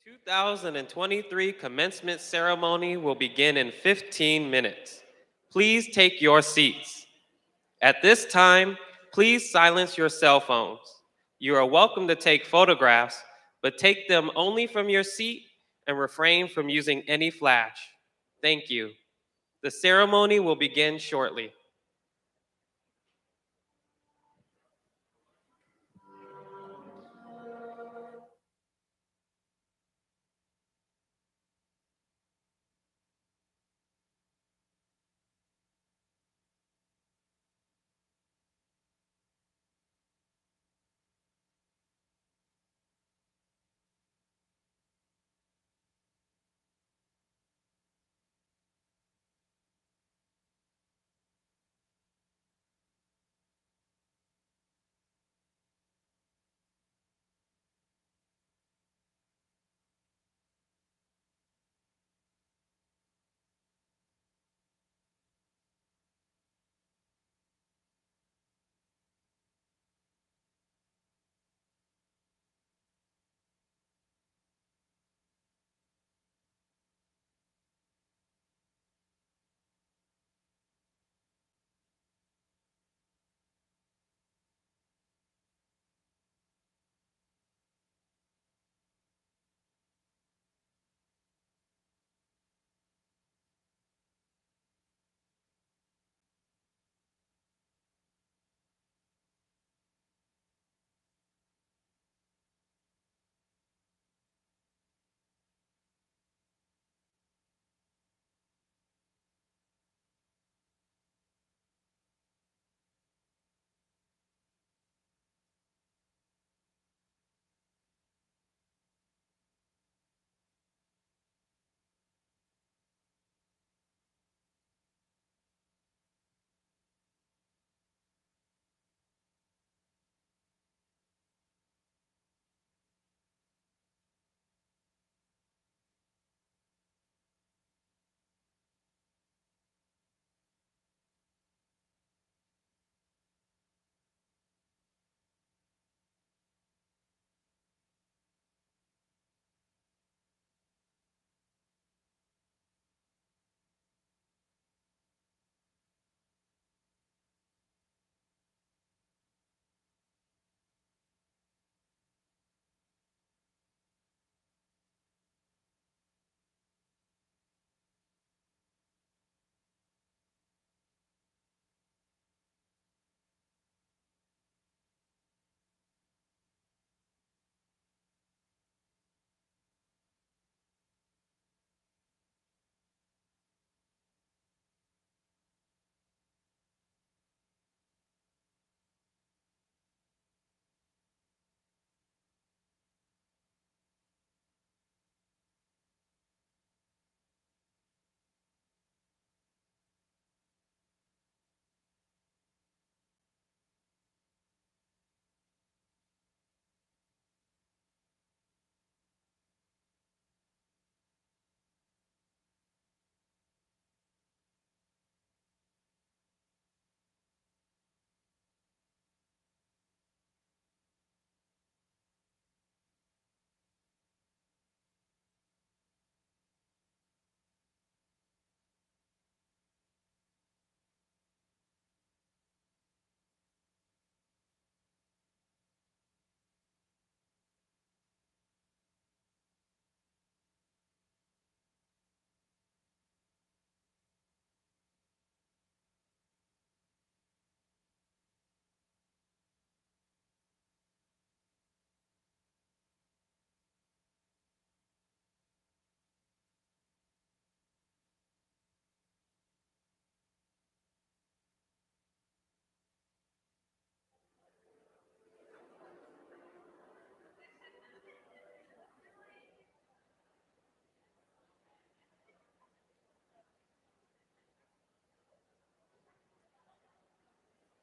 2023 commencement ceremony will begin in 15 minutes. Please take your seats. At this time, please silence your cell phones. You are welcome to take photographs, but take them only from your seat and refrain from using any flash. Thank you. The ceremony will begin shortly.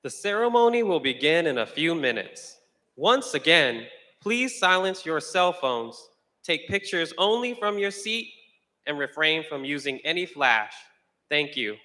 The ceremony will begin in a few minutes. Once again, please silence your cell phones, take pictures only from your seat, and refrain from using any flash. Thank you.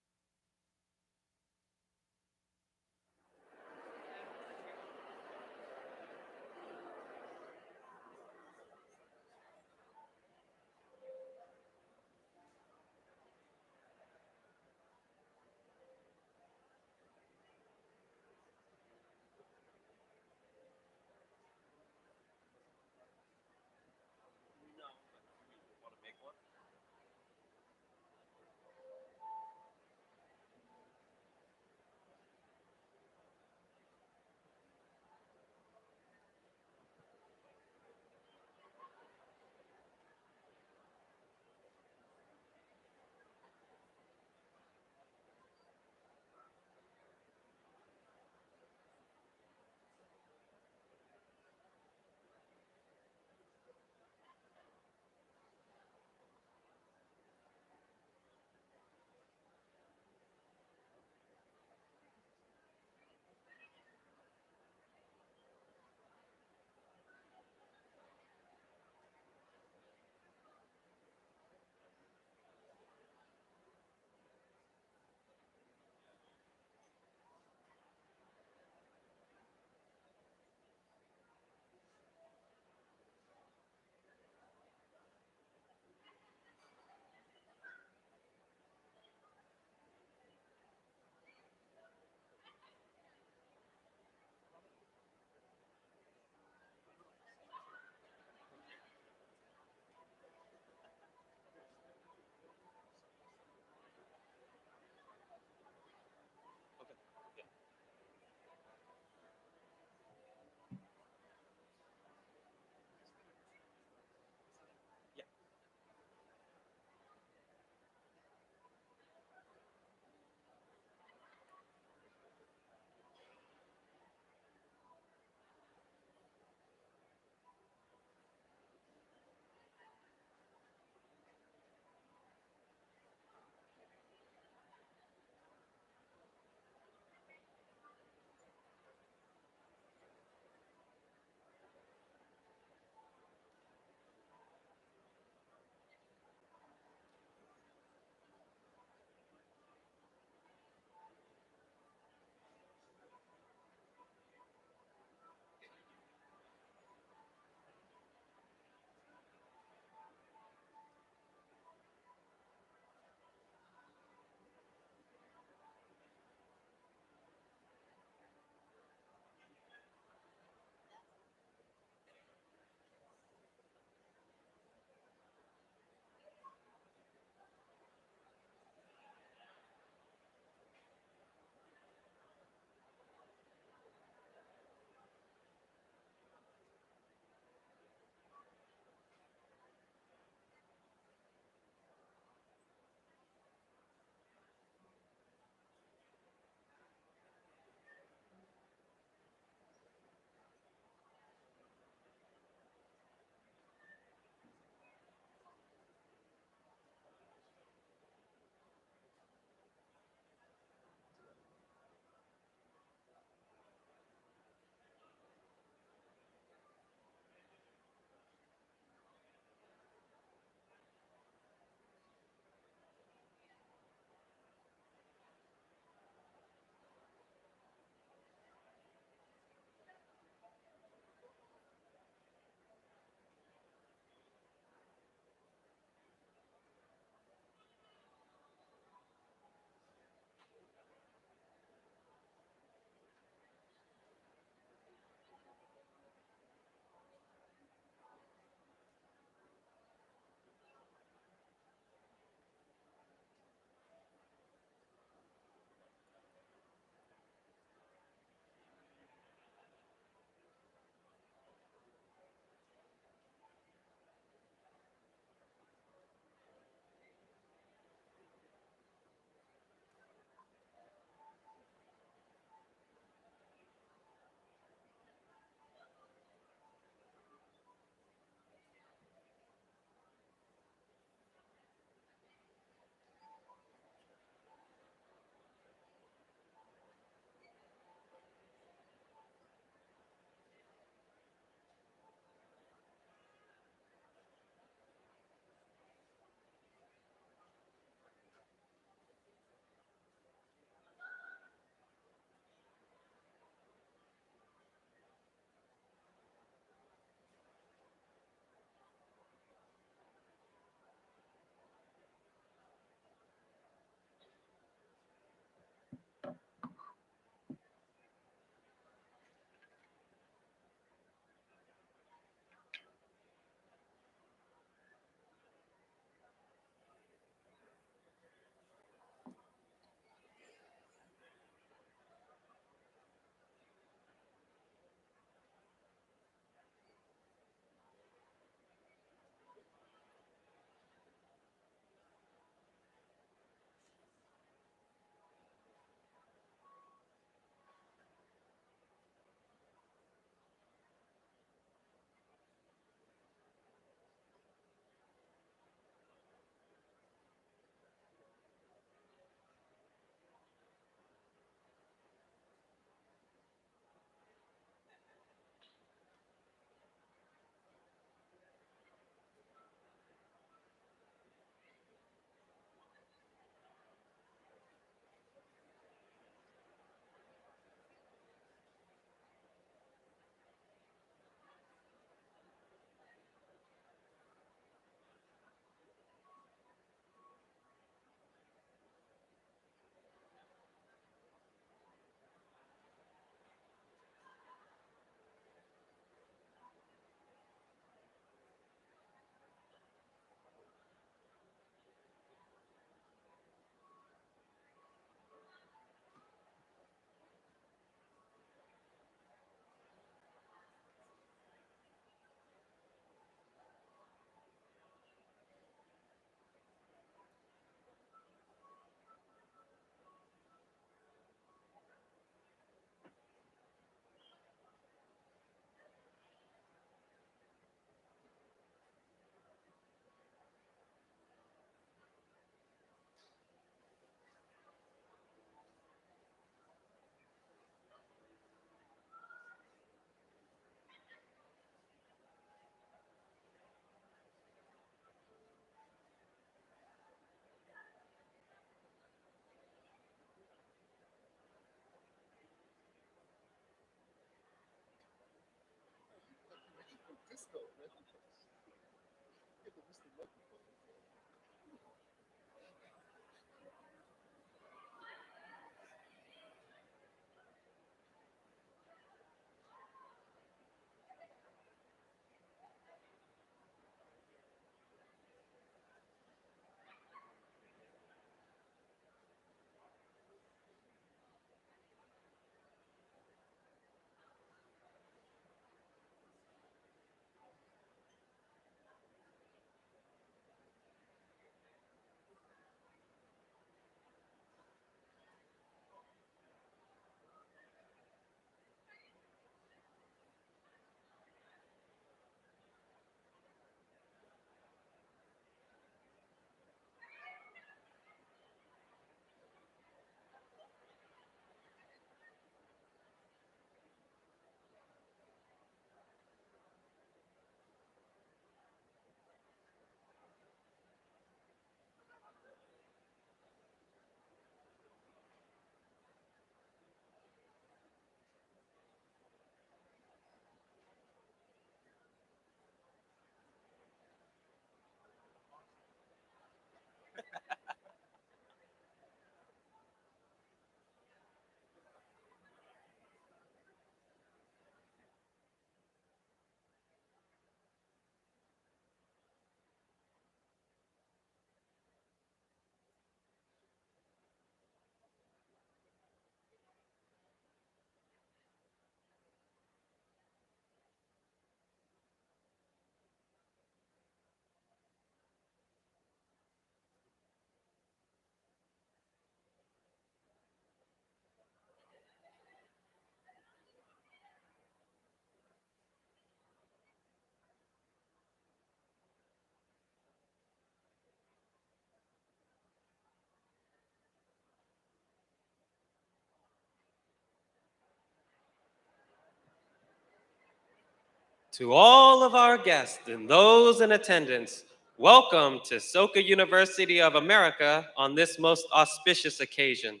To all of our guests and those in attendance, welcome to Soka University of America on this most auspicious occasion,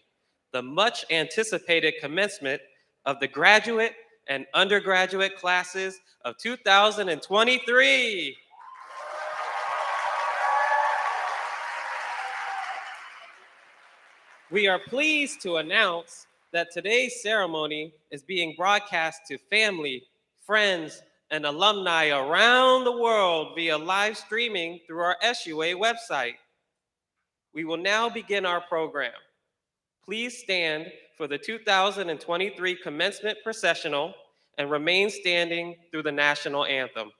the much anticipated commencement of the graduate and undergraduate classes of 2023. We are pleased to announce that today's ceremony is being broadcast to family, friends, and alumni around the world via live streaming through our SUA website. We will now begin our program. Please stand for the 2023 commencement processional and remain standing through the national anthem.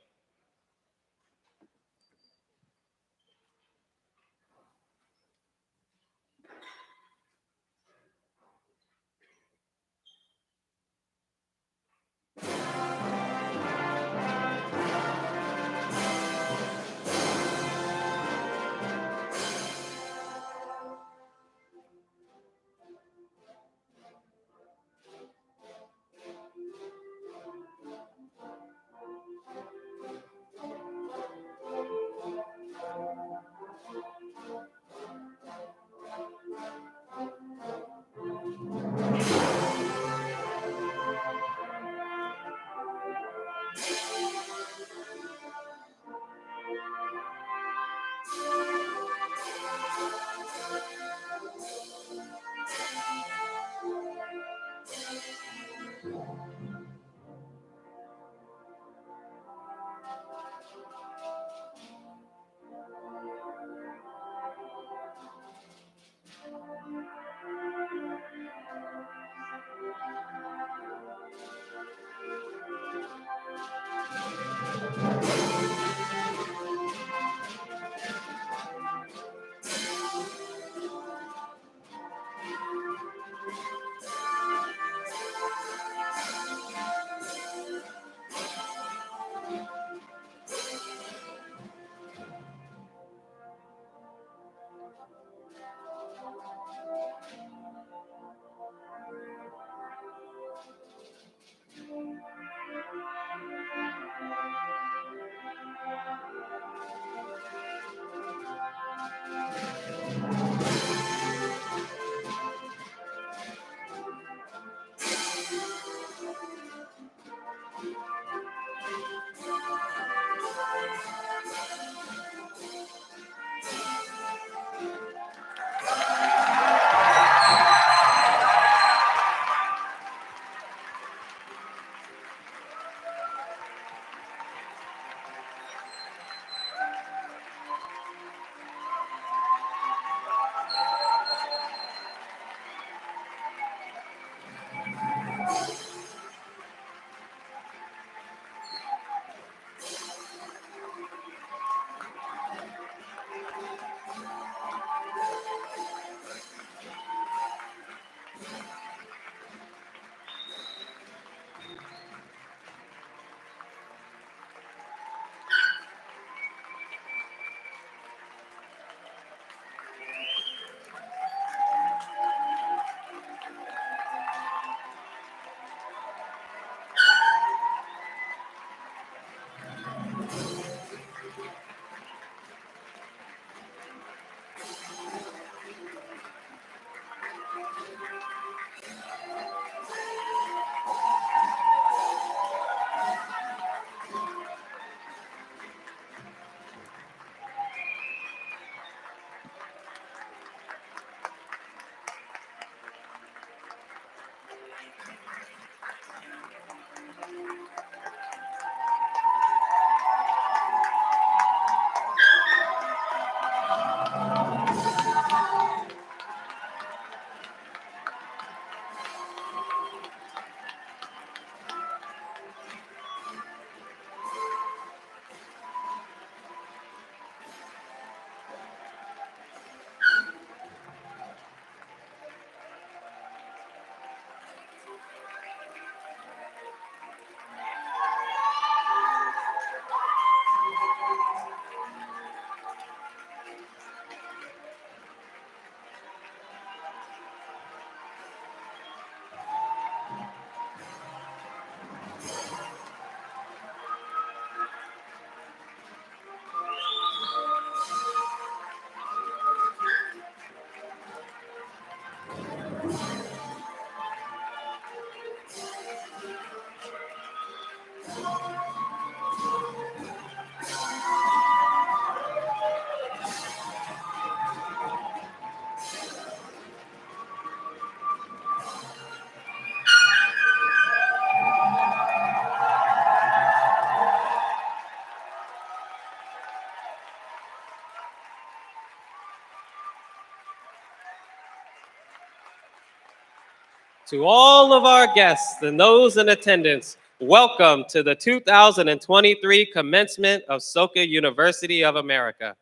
To all of our guests and those in attendance, welcome to the 2023 commencement of Soka University of America.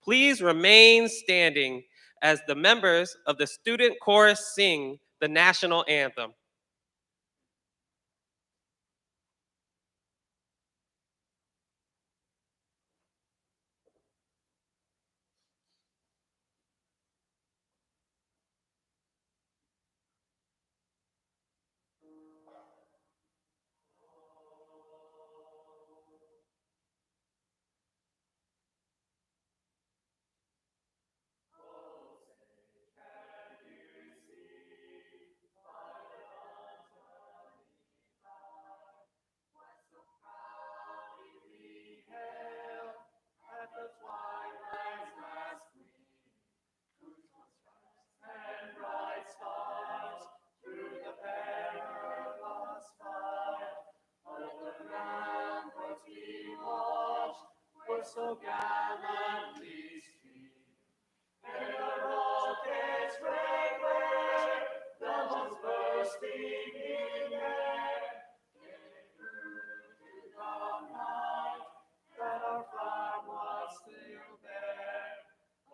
Please remain standing as the members of the student chorus sing the national anthem. So gallantly stream, and the rockets red glare, the bombs bursting in air, it grew to the night that our flag was still there.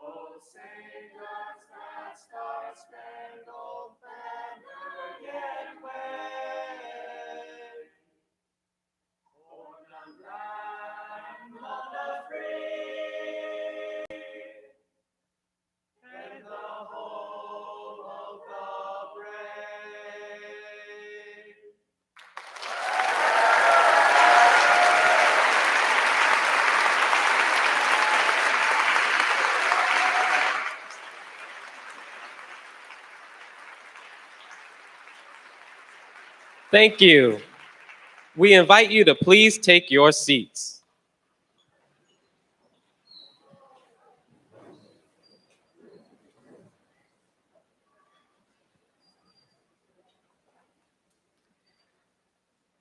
Oh, say does that star-spangled banner yet wave? Born on land of the free, and the home of the brave. Thank you. We invite you to please take your seats.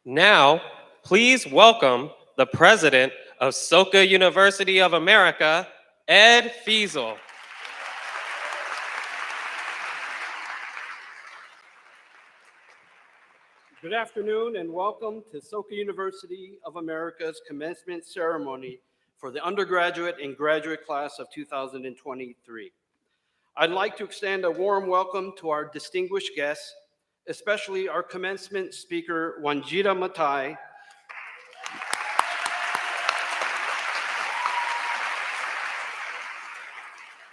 Now, please welcome the president of Soka University of America, Ed Feasel. Good afternoon and welcome to Soka University of America's commencement ceremony for the undergraduate and graduate class of 2023. I'd like to extend a warm welcome to our distinguished guests, especially our commencement speaker, Wanjita Matai,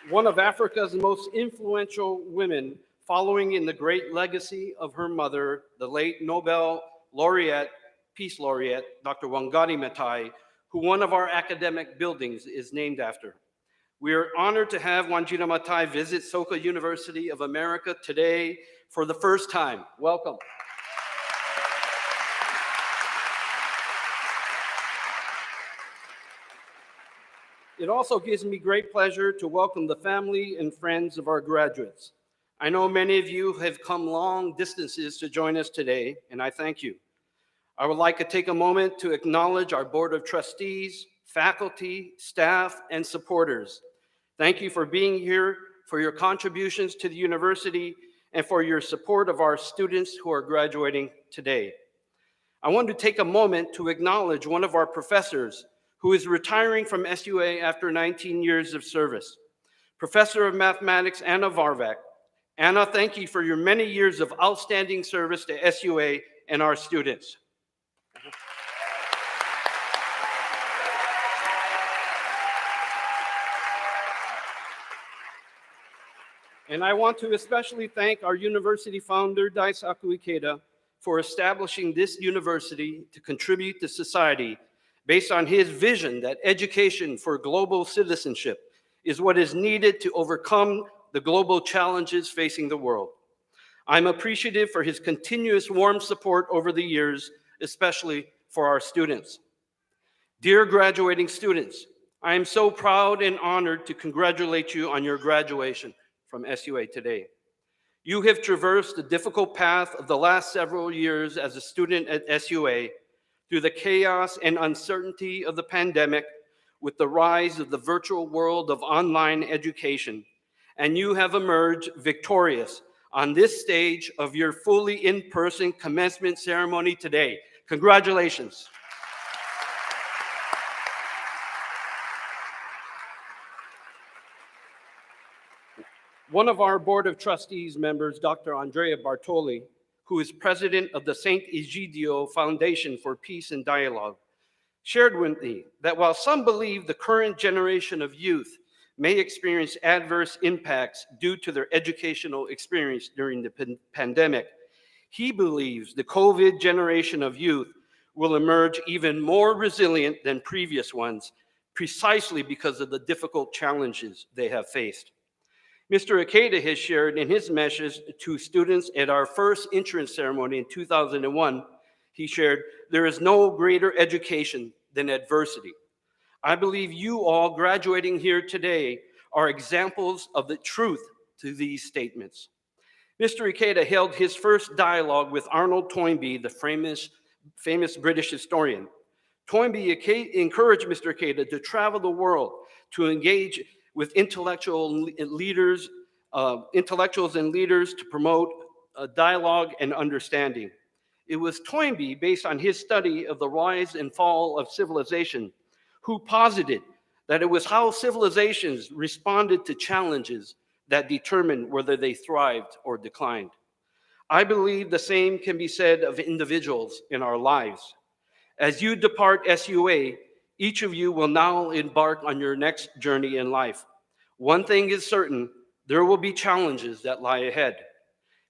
one of Africa's most influential women, following in the great legacy of her mother, the late Nobel laureate, Peace Laureate, Dr. Wangari Maathai, who one of our academic buildings is named after. We are honored to have Wanjita Maathai visit Soka University of America today for the first time. Welcome. It also gives me great pleasure to welcome the family and friends of our graduates. I know many of you have come long distances to join us today, and I thank you. I would like to take a moment to acknowledge our Board of Trustees, faculty, staff, and supporters. Thank you for being here, for your contributions to the university, and for your support of our students who are graduating today. I want to take a moment to acknowledge one of our professors who is retiring from SUA after 19 years of service. Professor of Mathematics, Anna Varvac. Anna, thank you for your many years of outstanding service to SUA and our students. And I want to especially thank our university founder, Daisaku Ikeda, for establishing this university to contribute to society based on his vision that education for global citizenship is what is needed to overcome the global challenges facing the world. I'm appreciative for his continuous warm support over the years, especially for our students. Dear graduating students, I am so proud and honored to congratulate you on your graduation from SUA today. You have traversed the difficult path of the last several years as a student at SUA through the chaos and uncertainty of the pandemic with the rise of the virtual world of online education, and you have emerged victorious on this stage of your fully in-person commencement ceremony today. Congratulations. One of our Board of Trustees members, Dr. Andrea Bartoli, who is president of the St. Egidio Foundation for Peace and Dialogue, shared with me that while some believe the current generation of youth may experience adverse impacts due to their educational experience during the pandemic, he believes the COVID generation of youth will emerge even more resilient than previous ones, precisely because of the difficult challenges they have faced. Mr. Ikeda has shared in his message to students at our first entrance ceremony in 2001, he shared, "There is no greater education than adversity." I believe you all graduating here today are examples of the truth to these statements. Mr. Ikeda held his first dialogue with Arnold Toynbee, the famous British historian. Toynbee encouraged Mr. Ikeda to travel the world to engage with intellectuals and leaders to promote dialogue and understanding. It was Toynbee, based on his study of the rise and fall of civilization, who posited that it was how civilizations responded to challenges that determined whether they thrived or declined. I believe the same can be said of individuals in our lives. As you depart SUA, each of you will now embark on your next journey in life. One thing is certain, there will be challenges that lie ahead.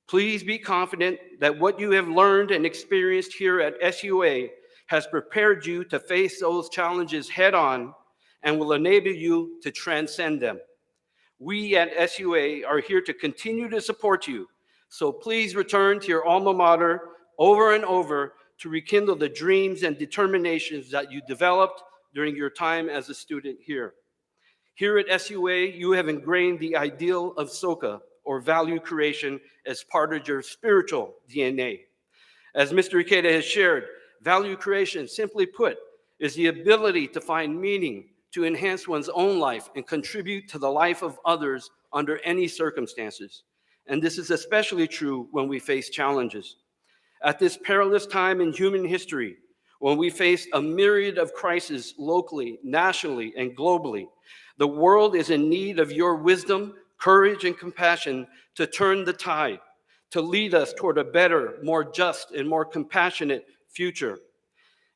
Please be confident that what you have learned and experienced here at SUA has prepared you to face those challenges head on and will enable you to transcend them. We at SUA are here to continue to support you, so please return to your alma mater over and over to rekindle the dreams and determinations that you developed during your time as a student here. Here at SUA, you have ingrained the ideal of Soka, or value creation, as part of your spiritual DNA. As Mr. Ikeda has shared, value creation, simply put, is the ability to find meaning, to enhance one's own life, and contribute to the life of others under any circumstances. And this is especially true when we face challenges. At this perilous time in human history, when we face a myriad of crises locally, nationally, and globally, the world is in need of your wisdom, courage, and compassion to turn the tide, to lead us toward a better, more just, and more compassionate future.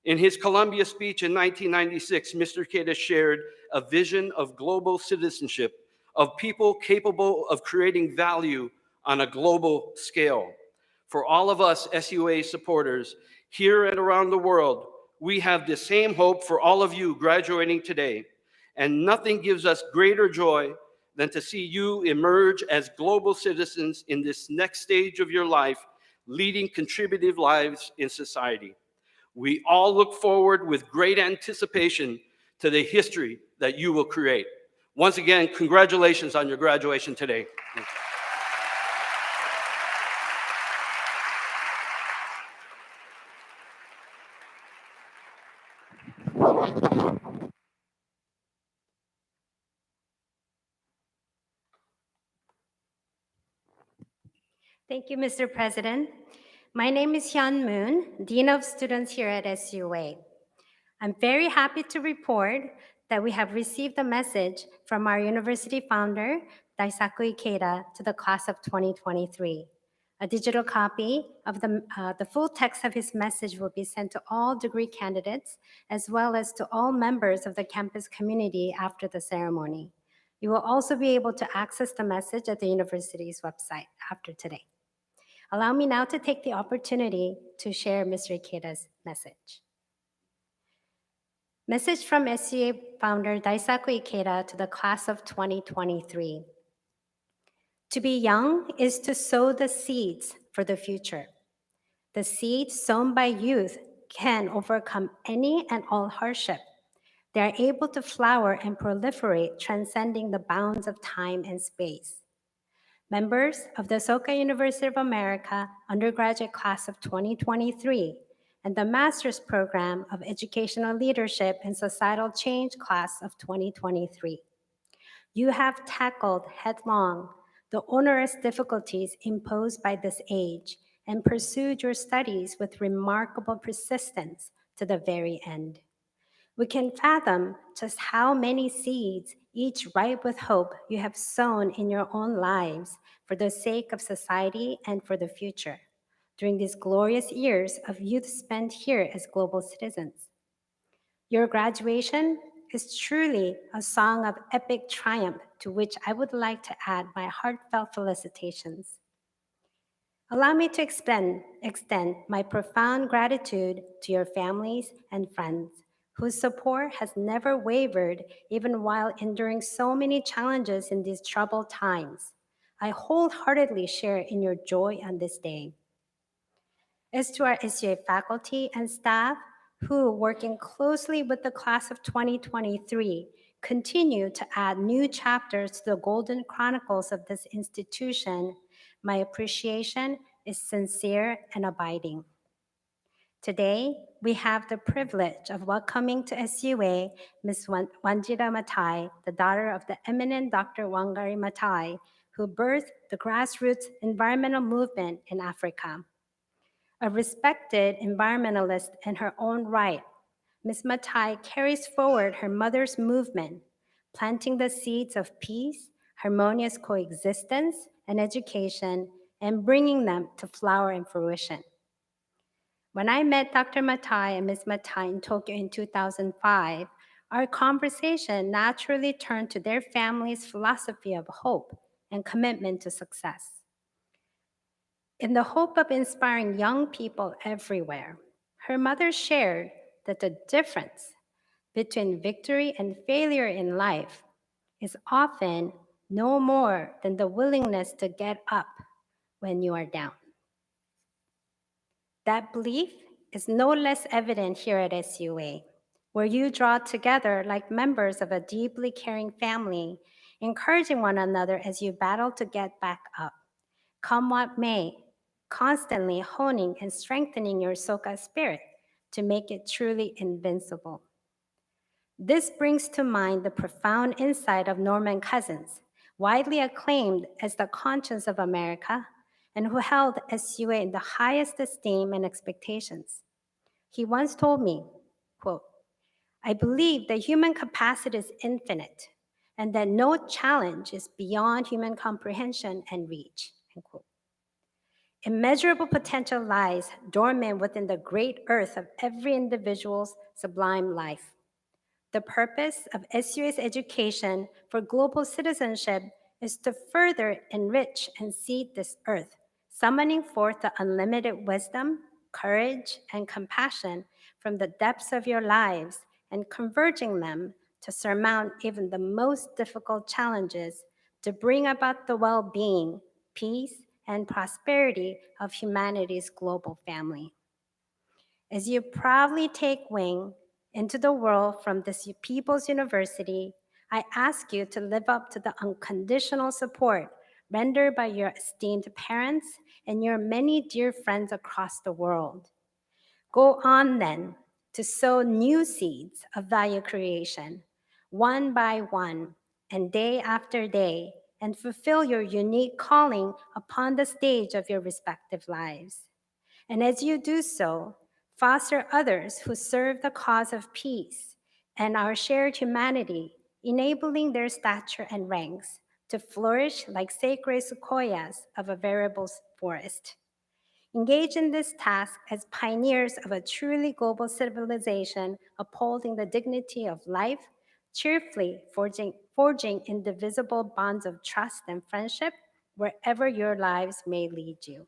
In his Columbia speech in 1996, Mr. Ikeda shared a vision of global citizenship, of people capable of creating value on a global scale. For all of us SUA supporters here and around the world, we have the same hope for all of you graduating today, and nothing gives us greater joy than to see you emerge as global citizens in this next stage of your life, leading contributive lives in society. We all look forward with great anticipation to the history that you will create. Once again, congratulations on your graduation today. Thank you, Mr. President. My name is Hyun Moon, Dean of Students here at SUA. I'm very happy to report that we have received a message from our university founder, Daisaku Ikeda, to the class of 2023. A digital copy of the full text of his message will be sent to all degree candidates, as well as to all members of the campus community after the ceremony. You will also be able to access the message at the university's website after today. Allow me now to take the opportunity to share Mr. Ikeda's message. Message from SUA founder Daisaku Ikeda to the class of 2023. To be young is to sow the seeds for the future. The seeds sown by youth can overcome any and all hardship. They are able to flower and proliferate, transcending the bounds of time and space. Members of the Soka University of America undergraduate class of 2023 and the Master's Program of Educational Leadership and Societal Change class of 2023. You have tackled headlong the onerous difficulties imposed by this age and pursued your studies with remarkable persistence to the very end. We can fathom just how many seeds, each ripe with hope, you have sown in your own lives for the sake of society and for the future during these glorious years of youth spent here as global citizens. Your graduation is truly a song of epic triumph to which I would like to add my heartfelt felicitations. Allow me to extend my profound gratitude to your families and friends whose support has never wavered even while enduring so many challenges in these troubled times. I wholeheartedly share in your joy on this day. As to our SUA faculty and staff who, working closely with the class of 2023, continue to add new chapters to the golden chronicles of this institution, my appreciation is sincere and abiding. Today, we have the privilege of welcoming to SUA Ms. Wanjira Matai, the daughter of the eminent Dr. Wangari Matai, who birthed the grassroots environmental movement in Africa. A respected environmentalist in her own right, Ms. Matai carries forward her mother's movement, planting the seeds of peace, harmonious coexistence, and education, and bringing them to flower and fruition. When I met Dr. Matai and Ms. Matai in Tokyo in 2005, our conversation naturally turned to their family's philosophy of hope and commitment to success. In the hope of inspiring young people everywhere, her mother shared that the difference between victory and failure in life is often no more than the willingness to get up when you are down. That belief is no less evident here at SUA, where you draw together like members of a deeply caring family, encouraging one another as you battle to get back up. Come what may, constantly honing and strengthening your Soka spirit to make it truly invincible. This brings to mind the profound insight of Norman Cousins, widely acclaimed as the conscience of America, and who held SUA in the highest esteem and expectations. He once told me, quote, "I believe that human capacity is infinite and that no challenge is beyond human comprehension and reach," end quote. Immeasurable potential lies dormant within the great earth of every individual's sublime life. The purpose of SUA's education for global citizenship is to further enrich and seed this earth, summoning forth the unlimited wisdom, courage, and compassion from the depths of your lives and converging them to surmount even the most difficult challenges to bring about the well-being, peace, and prosperity of humanity's global family. As you proudly take wing into the world from this People's University, I ask you to live up to the unconditional support rendered by your esteemed parents and your many dear friends across the world. Go on then to sow new seeds of value creation, one by one and day after day, and fulfill your unique calling upon the stage of your respective lives. And as you do so, foster others who serve the cause of peace and our shared humanity, enabling their stature and ranks to flourish like sacred sequoias of a veritable forest. Engage in this task as pioneers of a truly global civilization, upholding the dignity of life, cheerfully forging indivisible bonds of trust and friendship wherever your lives may lead you.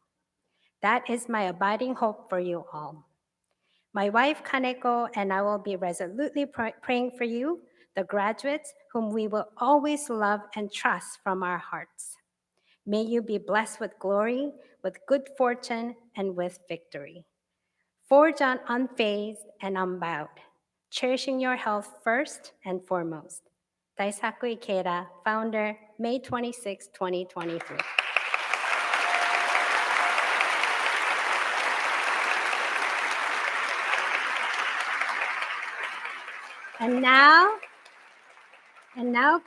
That is my abiding hope for you all. My wife, Kaneko, and I will be resolutely praying for you, the graduates whom we will always love and trust from our hearts. May you be blessed with glory, with good fortune, and with victory. Forge on unfazed and unbowed, cherishing your health first and foremost. Daisaku Ikeda, founder, May 26, 2023. And now,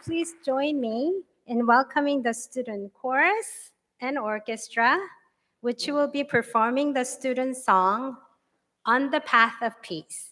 please join me in welcoming the student chorus and orchestra, which will be performing the student song, On the Path of Peace.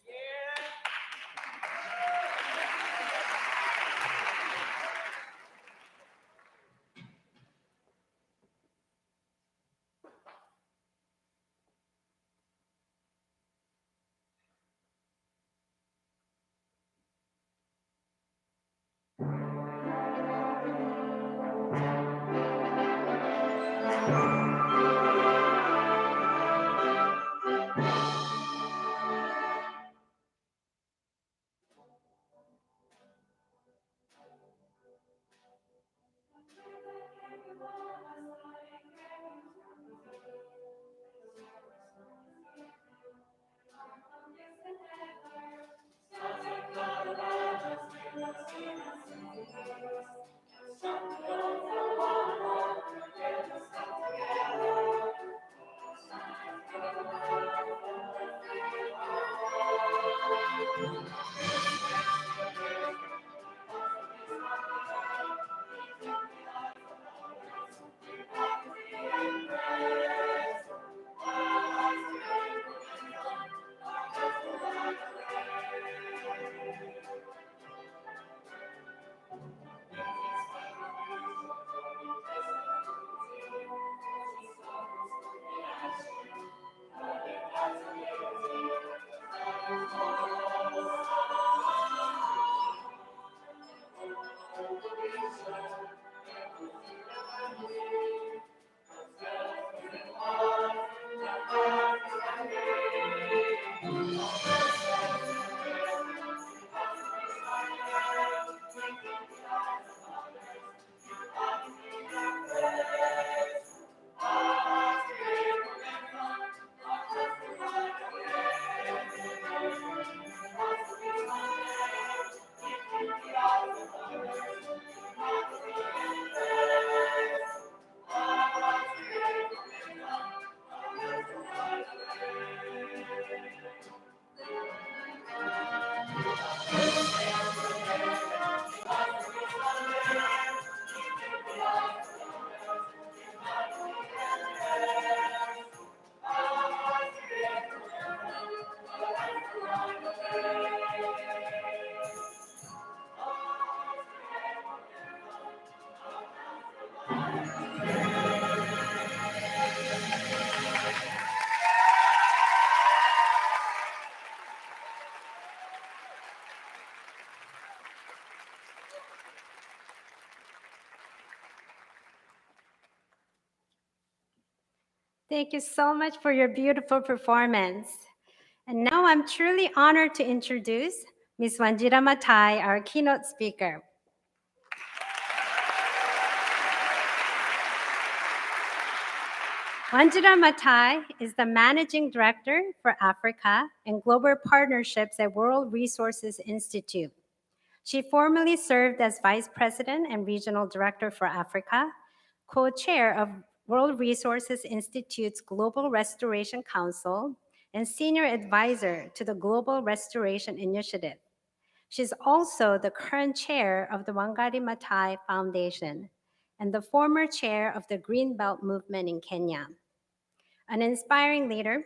Thank you so much for your beautiful performance. And now I'm truly honored to introduce Ms. Wanjira Matai, our keynote speaker. Wanjira Matai is the Managing Director for Africa and Global Partnerships at World Resources Institute. She formerly served as Vice President and Regional Director for Africa, co-chair of World Resources Institute's Global Restoration Council, and Senior Advisor to the Global Restoration Initiative. She's also the current chair of the Wangari Maathai Foundation and the former chair of the Green Belt Movement in Kenya. An inspiring leader,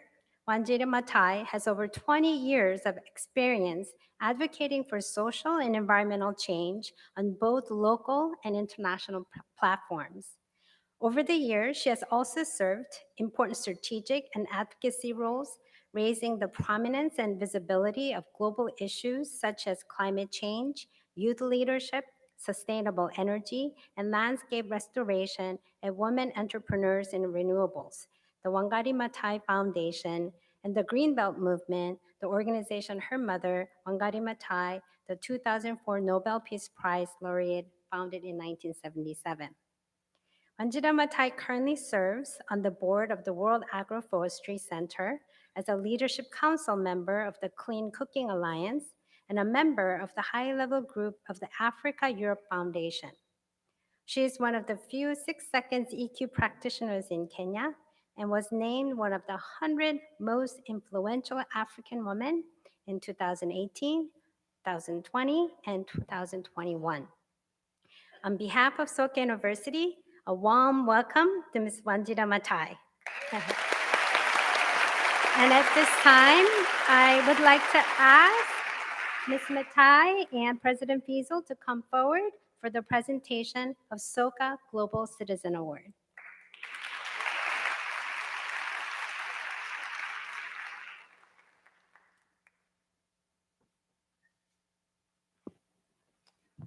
Wanjira Matai has over 20 years of experience advocating for social and environmental change on both local and international platforms. Over the years, she has also served important strategic and advocacy roles, raising the prominence and visibility of global issues such as climate change, youth leadership, sustainable energy, and landscape restoration and women entrepreneurs in renewables, the Wangari Maathai Foundation, and the Greenbelt Movement, the organization her mother, Wangari Maathai, the 2004 Nobel Peace Prize laureate, founded in 1977. Wanjira Matai currently serves on the board of the World Agroforestry Center as a leadership council member of the Clean Cooking Alliance and a member of the high-level group of the Africa-Europe Foundation. She is one of the few 6 seconds EQ practitioners in Kenya and was named one of the 100 most influential African women in 2018, 2020, and 2021. on behalf of Soka University, a warm welcome to Ms. Wanjira Matai. And at this time, I would like to ask Ms. Matai and President Fiesel to come forward for the presentation of Soka Global Citizen Award.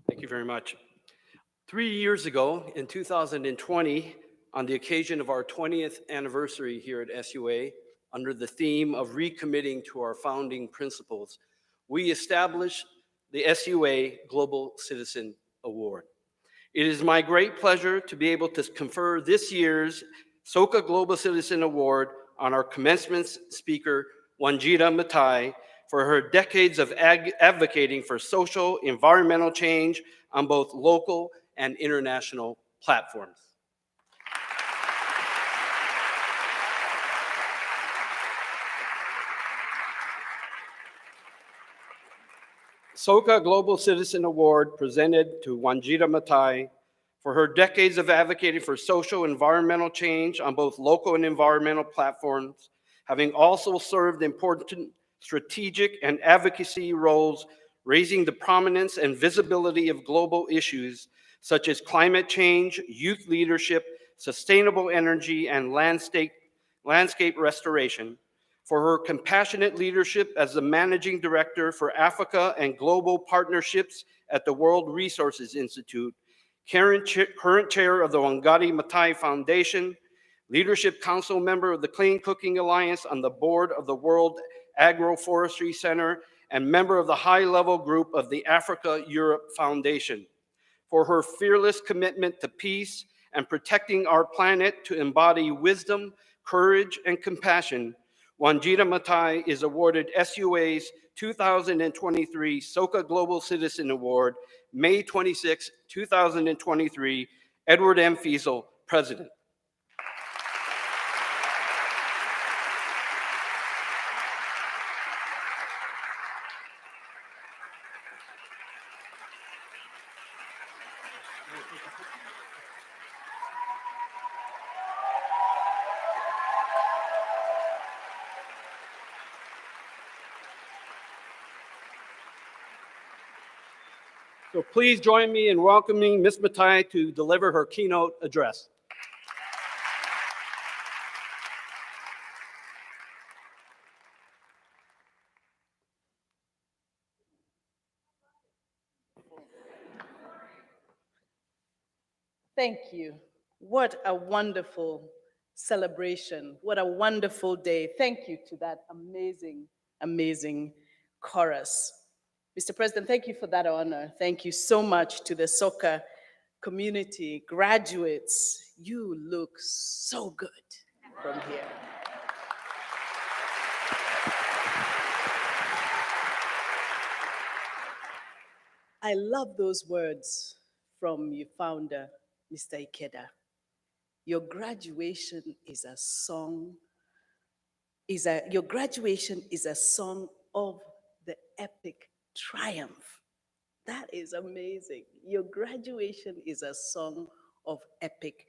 Thank you very much. 3 years ago, in 2020, on the occasion of our 20th anniversary here at SUA, under the theme of recommitting to our founding principles, we established the SUA Global Citizen Award. It is my great pleasure to be able to confer this year's Soka Global Citizen Award on our commencement speaker, Wanjira Matai, for her decades of advocating for social, environmental change on both local and international platforms. Soka Global Citizen Award presented to Wanjira Matai for her decades of advocating for social environmental change on both local and environmental platforms, having also served important strategic and advocacy roles, raising the prominence and visibility of global issues such as climate change, youth leadership, sustainable energy, and landscape restoration, for her compassionate leadership as the Managing Director for Africa and Global Partnerships at the World Resources Institute, current chair of the Wangari Maathai Foundation, Leadership Council member of the Clean Cooking Alliance on the board of the World Agroforestry Center, and member of the high-level group of the Africa-Europe Foundation. For her fearless commitment to peace and protecting our planet to embody wisdom, courage, and compassion, Wanjira Matai is awarded SUA's 2023 Soka Global Citizen Award, May 26, 2023, Edward M. Fiesel, President. So please join me in welcoming Ms. Matai to deliver her keynote address. Thank you. What a wonderful celebration. What a wonderful day. Thank you to that amazing, amazing chorus. Mr. President, thank you for that honor. Thank you so much to the Soka community, graduates. You look so good from here. I love those words from your founder, Mr. Ikeda. Your graduation is a song, your graduation is a song of the epic triumph. That is amazing. Your graduation is a song of epic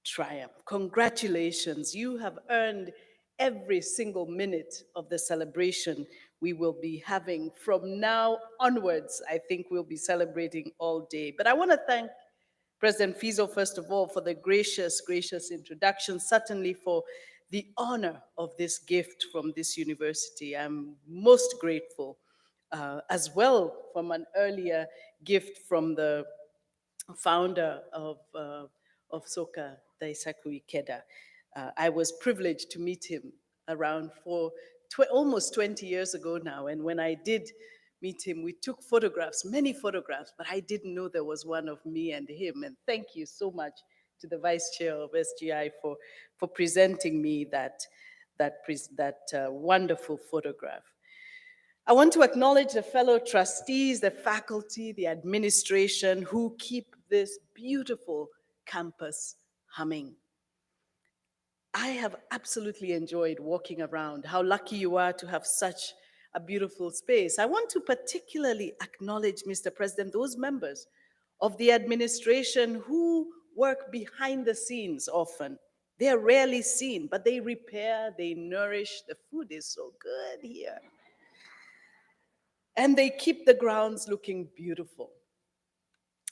triumph. Congratulations. You have earned every single minute of the celebration we will be having from now onwards. I think we'll be celebrating all day. But I want to thank President Fiesel, first of all, for the gracious introduction, certainly for the honor of this gift from this university. I'm most grateful, as well from an earlier gift from the founder of Soka, Daisaku Ikeda. I was privileged to meet him around almost 20 years ago now, and when I did meet him, we took photographs, many photographs, but I didn't know there was one of me and him. And thank you so much to the Vice Chair of SGI for presenting me that wonderful photograph. I want to acknowledge the fellow trustees, the faculty, the administration who keep this beautiful campus humming. I have absolutely enjoyed walking around. How lucky you are to have such a beautiful space. I want to particularly acknowledge, Mr. President, those members of the administration who work behind the scenes often. They are rarely seen, but they repair, they nourish. The food is so good here. And they keep the grounds looking beautiful.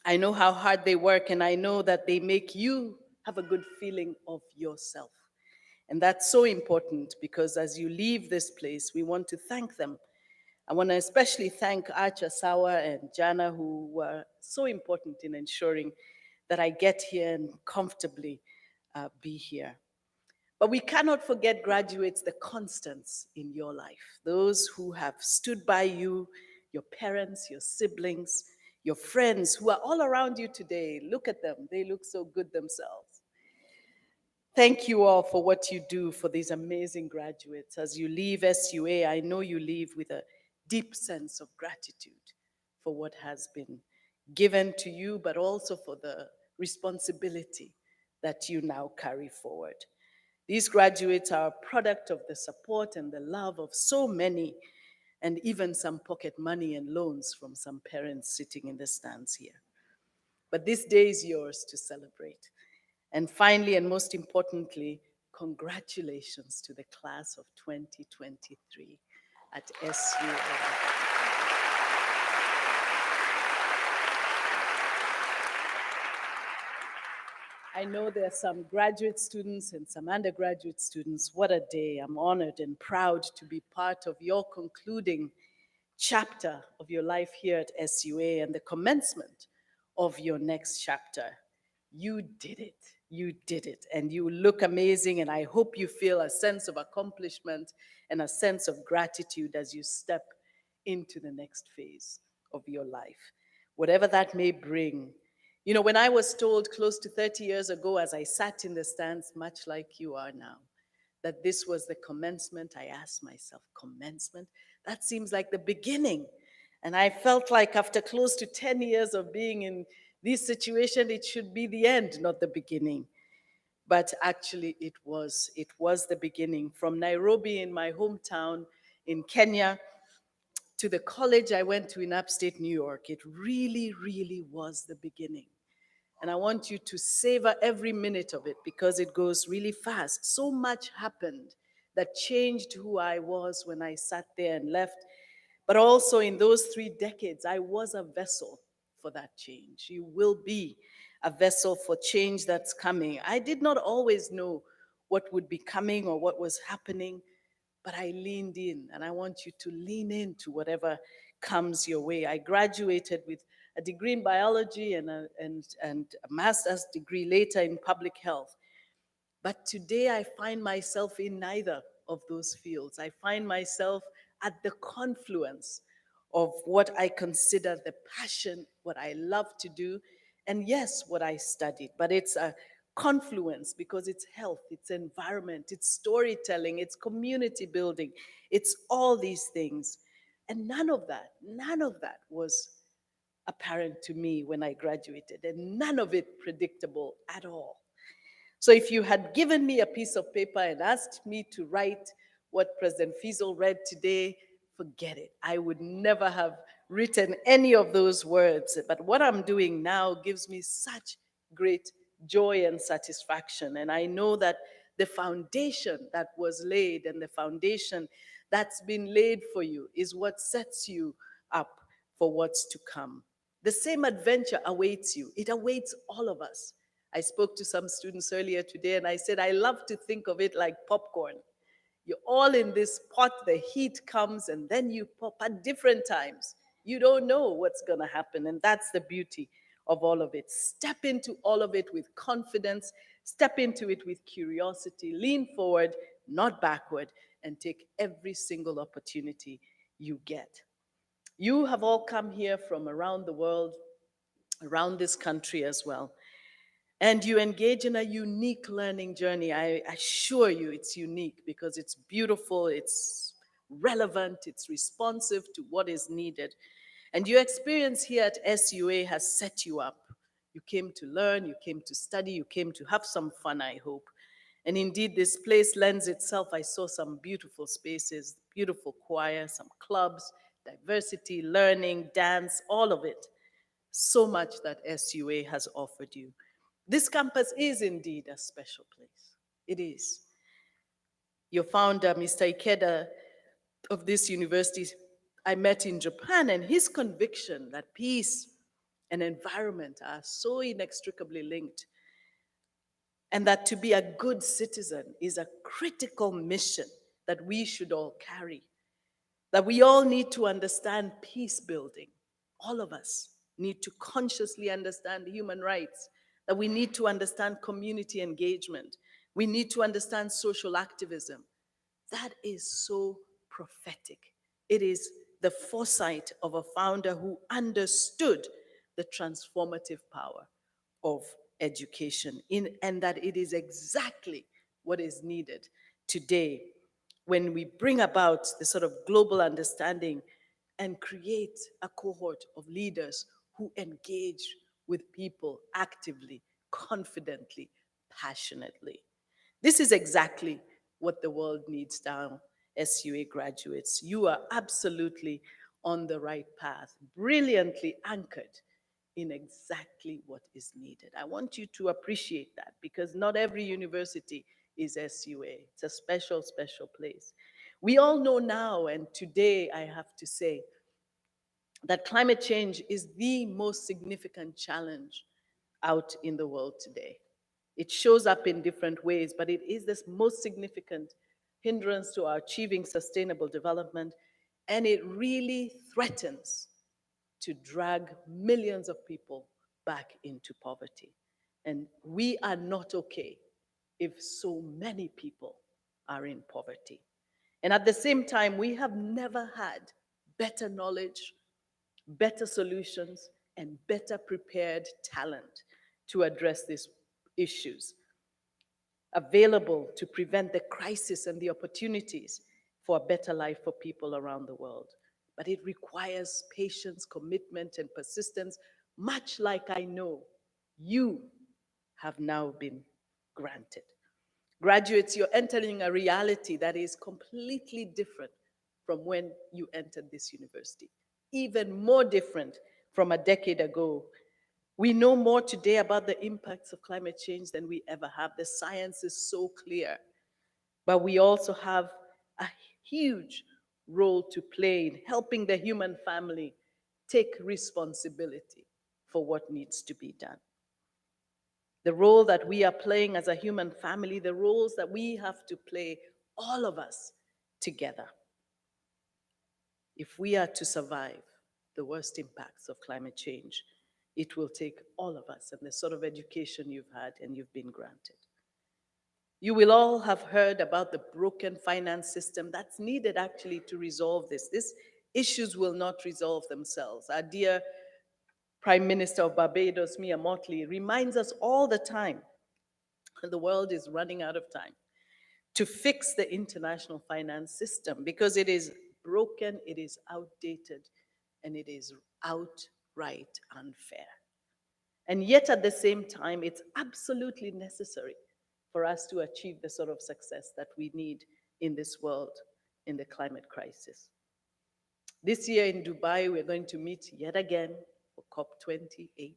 I know how hard they work, and I know that they make you have a good feeling of yourself. And that's so important because as you leave this place, we want to thank them. I want to especially thank Archer Sawa and Jana, who were so important in ensuring that I get here and comfortably be here. But we cannot forget, graduates, the constants in your life, those who have stood by you, your parents, your siblings, your friends who are all around you today. Look at them, they look so good themselves. Thank you all for what you do for these amazing graduates. As you leave SUA, I know you leave with a deep sense of gratitude for what has been given to you, but also for the responsibility that you now carry forward. These graduates are a product of the support and the love of so many, and even some pocket money and loans from some parents sitting in the stands here. But this day is yours to celebrate. And finally, and most importantly, congratulations to the class of 2023 at SUA. I know there are some graduate students and some undergraduate students. What a day. I'm honored and proud to be part of your concluding chapter of your life here at SUA and the commencement of your next chapter. You did it. You did it. And you look amazing. And I hope you feel a sense of accomplishment and a sense of gratitude as you step into the next phase of your life, whatever that may bring. You know, when I was told close to 30 years ago, as I sat in the stands, much like you are now, that this was the commencement, I asked myself, commencement? That seems like the beginning. And I felt like after close to 10 years of being in this situation, it should be the end, not the beginning. But actually it was the beginning. From Nairobi in my hometown in Kenya to the college I went to in upstate New York, it really, really was the beginning. And I want you to savor every minute of it because it goes really fast. So much happened that changed who I was when I sat there and left. But also in those 3 decades, I was a vessel for that change. You will be a vessel for change that's coming. I did not always know what would be coming or what was happening, but I leaned in, and I want you to lean into whatever comes your way. I graduated with a degree in biology and a master's degree later in public health. But today I find myself in neither of those fields. I find myself at the confluence of what I consider the passion, what I love to do, and yes, what I studied. But it's a confluence because it's health, it's environment, it's storytelling, it's community building, it's all these things. And none of that was apparent to me when I graduated, and none of it predictable at all. So if you had given me a piece of paper and asked me to write what President Fiesel read today, forget it. I would never have written any of those words. But what I'm doing now gives me such great joy and satisfaction. And I know that the foundation that was laid and the foundation that's been laid for you is what sets you up for what's to come. The same adventure awaits you. It awaits all of us. I spoke to some students earlier today and I said, I love to think of it like popcorn. You're all in this pot, the heat comes, and then you pop at different times. You don't know what's gonna happen, and that's the beauty of all of it. Step into all of it with confidence, step into it with curiosity, lean forward, not backward, and take every single opportunity you get. You have all come here from around the world, around this country as well. And you engage in a unique learning journey. I assure you it's unique because it's beautiful, it's relevant, it's responsive to what is needed. And your experience here at SUA has set you up. You came to learn, you came to study, you came to have some fun, I hope. And indeed, this place lends itself. I saw some beautiful spaces, beautiful choir, some clubs, diversity, learning, dance, all of it. so much that SUA has offered you. This campus is indeed a special place. It is. Your founder, Mr. Ikeda, of this university, I met in Japan, and his conviction that peace and environment are so inextricably linked, and that to be a good citizen is a critical mission that we should all carry, that we all need to understand peace building. All of us need to consciously understand human rights, that we need to understand community engagement, we need to understand social activism. That is so prophetic. It is the foresight of a founder who understood the transformative power of education, and that it is exactly what is needed today when we bring about the sort of global understanding and create a cohort of leaders who engage with people actively, confidently, passionately. This is exactly what the world needs now, SUA graduates. You are absolutely on the right path, brilliantly anchored in exactly what is needed. I want you to appreciate that, because not every university is SUA. It's a special, special place. We all know now, and today I have to say, that climate change is the most significant challenge out in the world today. It shows up in different ways, but it is this most significant hindrance to our achieving sustainable development, and it really threatens to drag millions of people back into poverty. And we are not okay if so many people are in poverty. And at the same time, we have never had better knowledge, better solutions, and better prepared talent to address these issues, available to prevent the crisis and the opportunities for a better life for people around the world. But it requires patience, commitment, and persistence, much like I know you have now been granted. Graduates, you're entering a reality that is completely different from when you entered this university, even more different from a decade ago. We know more today about the impacts of climate change than we ever have. The science is so clear, but we also have a huge role to play in helping the human family take responsibility for what needs to be done. The role that we are playing as a human family, the roles that we have to play, all of us together, if we are to survive the worst impacts of climate change, it will take all of us and the sort of education you've had and you've been granted. You will all have heard about the broken finance system that's needed actually to resolve this. These issues will not resolve themselves. Our dear Prime Minister of Barbados, Mia Mottley, reminds us all the time that the world is running out of time to fix the international finance system because it is broken, it is outdated, and it is outright unfair. And yet at the same time, it's absolutely necessary for us to achieve the sort of success that we need in this world, in the climate crisis. This year in Dubai, we're going to meet yet again for COP28.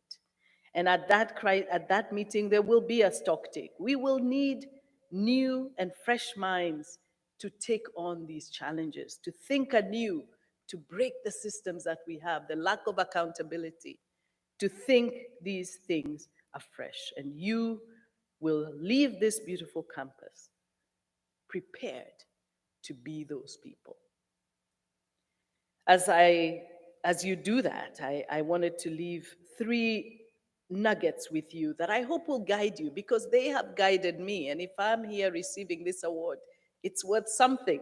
And at that meeting, there will be a stocktake. We will need new and fresh minds to take on these challenges, to think anew, to break the systems that we have, the lack of accountability, to think these things afresh. And you will leave this beautiful campus prepared to be those people. As you do that, I wanted to leave 3 nuggets with you that I hope will guide you, because they have guided me. And if I'm here receiving this award, it's worth something.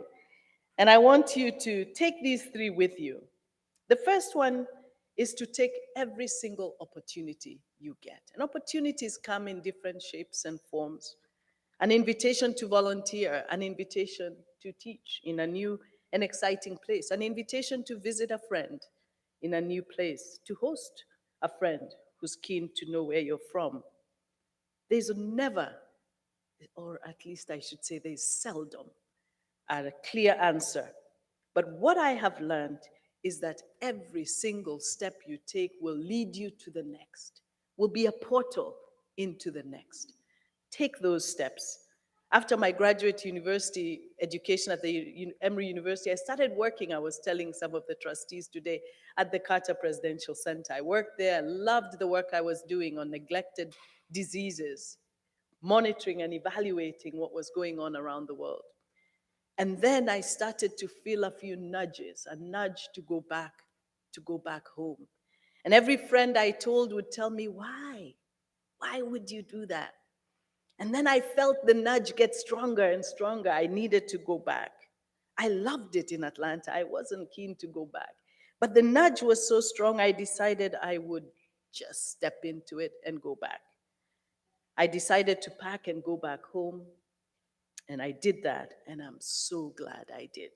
And I want you to take these 3 with you. The first one is to take every single opportunity you get. And opportunities come in different shapes and forms. An invitation to volunteer, an invitation to teach in a new and exciting place, an invitation to visit a friend in a new place, to host a friend who's keen to know where you're from. There's never, or at least I should say there's seldom, a clear answer. But what I have learned is that every single step you take will lead you to the next, will be a portal into the next. Take those steps. After my graduate university education at the Emory University, I started working, I was telling some of the trustees today, at the Carter Presidential Center. I worked there, loved the work I was doing on neglected diseases, monitoring and evaluating what was going on around the world. And then I started to feel a few nudges, a nudge to go back home. And every friend I told would tell me, why? Why would you do that? And then I felt the nudge get stronger and stronger. I needed to go back. I loved it in Atlanta. I wasn't keen to go back. But the nudge was so strong, I decided I would just step into it and go back. I decided to pack and go back home. And I did that, and I'm so glad I did.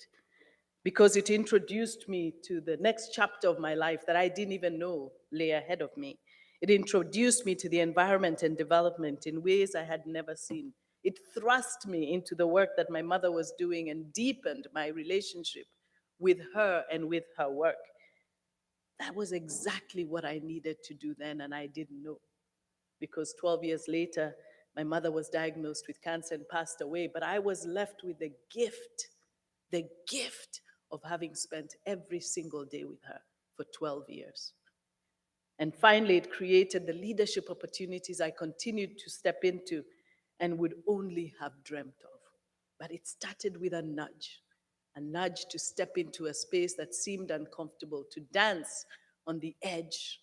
Because it introduced me to the next chapter of my life that I didn't even know lay ahead of me. It introduced me to the environment and development in ways I had never seen. It thrust me into the work that my mother was doing and deepened my relationship with her and with her work. That was exactly what I needed to do then, and I didn't know. Because 12 years later, my mother was diagnosed with cancer and passed away, but I was left with the gift of having spent every single day with her for 12 years. And finally, it created the leadership opportunities I continued to step into and would only have dreamt of. But it started with a nudge to step into a space that seemed uncomfortable, to dance on the edge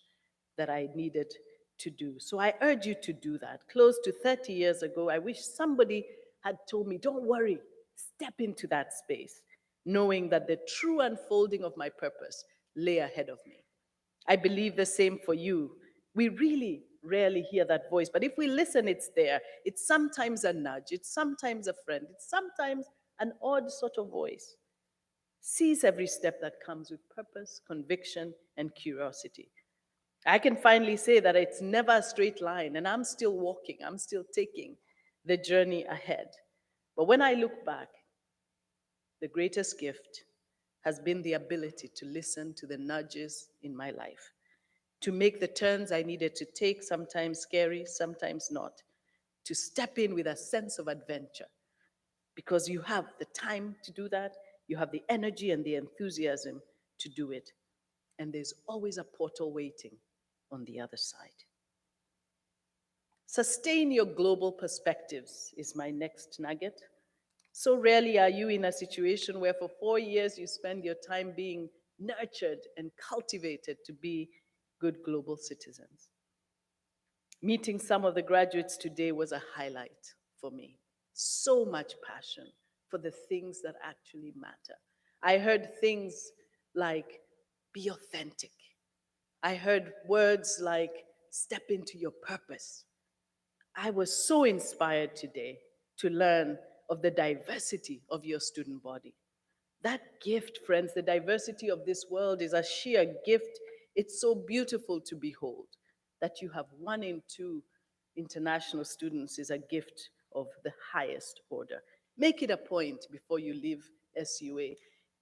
that I needed to do. So I urge you to do that. Close to 30 years ago, I wish somebody had told me, don't worry, step into that space, knowing that the true unfolding of my purpose lay ahead of me. I believe the same for you. We really rarely hear that voice, but if we listen, it's there. It's sometimes a nudge, it's sometimes a friend, it's sometimes an odd sort of voice. Seize every step that comes with purpose, conviction, and curiosity. I can finally say that it's never a straight line, and I'm still walking, I'm still taking the journey ahead. But when I look back, the greatest gift has been the ability to listen to the nudges in my life, to make the turns I needed to take, sometimes scary, sometimes not, to step in with a sense of adventure, because you have the time to do that, you have the energy and the enthusiasm to do it, and there's always a portal waiting on the other side. Sustain your global perspectives is my next nugget. So rarely are you in a situation where for 4 years you spend your time being nurtured and cultivated to be good global citizens. Meeting some of the graduates today was a highlight for me. So much passion for the things that actually matter. I heard things like, be authentic. I heard words like, step into your purpose. I was so inspired today to learn of the diversity of your student body. That gift, friends, the diversity of this world is a sheer gift. It's so beautiful to behold. That you have 1 in 2 international students is a gift of the highest order. Make it a point before you leave SUA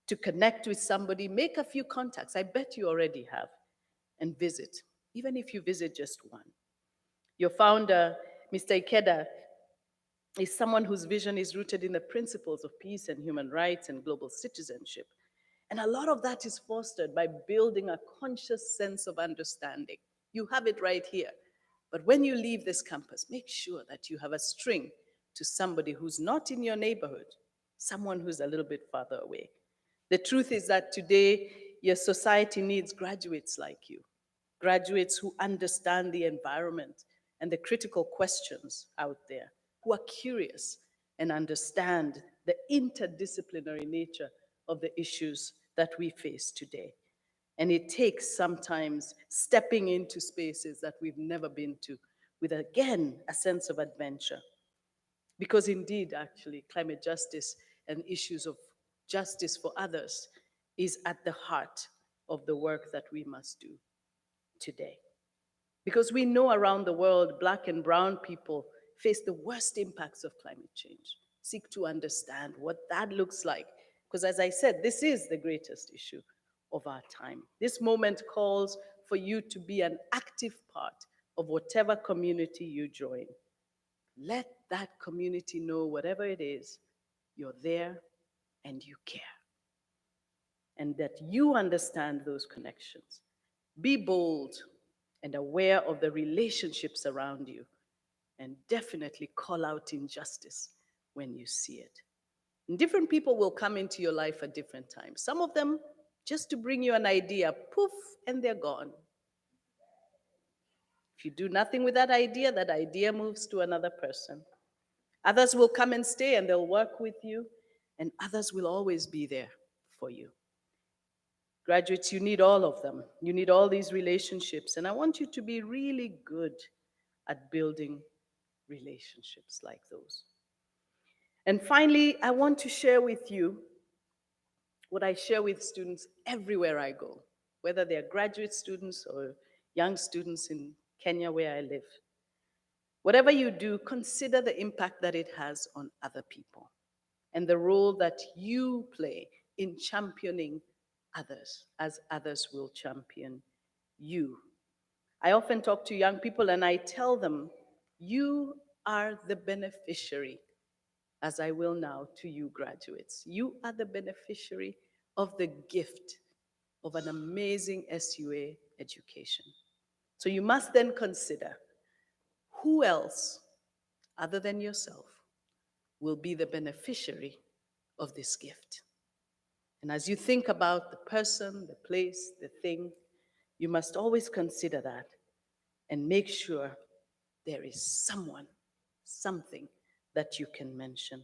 to connect with somebody, make a few contacts. I bet you already have, and visit, even if you visit just one. Your founder, Mr. Ikeda, is someone whose vision is rooted in the principles of peace and human rights and global citizenship. And a lot of that is fostered by building a conscious sense of understanding. You have it right here. But when you leave this campus, make sure that you have a string to somebody who's not in your neighborhood, someone who's a little bit farther away. The truth is that today, your society needs graduates like you, graduates who understand the environment and the critical questions out there, who are curious and understand the interdisciplinary nature of the issues that we face today. And it takes sometimes stepping into spaces that we've never been to with, again, a sense of adventure. Because indeed, actually, climate justice and issues of justice for others is at the heart of the work that we must do today. Because we know around the world, Black and brown people face the worst impacts of climate change. Seek to understand what that looks like. Because as I said, this is the greatest issue of our time. This moment calls for you to be an active part of whatever community you join. Let that community know, whatever it is, you're there and you care, and that you understand those connections. Be bold and aware of the relationships around you, and definitely call out injustice when you see it. And different people will come into your life at different times. Some of them just to bring you an idea, poof, and they're gone. If you do nothing with that idea moves to another person. Others will come and stay and they'll work with you, and others will always be there for you. Graduates, you need all of them. You need all these relationships, and I want you to be really good at building relationships like those. And finally, I want to share with you what I share with students everywhere I go, whether they're graduate students or young students in Kenya where I live. Whatever you do, consider the impact that it has on other people and the role that you play in championing others as others will champion you. I often talk to young people and I tell them, you are the beneficiary, as I will now to you graduates. You are the beneficiary of the gift of an amazing SUA education. So you must then consider who else, other than yourself, will be the beneficiary of this gift. And as you think about the person, the place, the thing, you must always consider that and make sure there is someone, something that you can mention.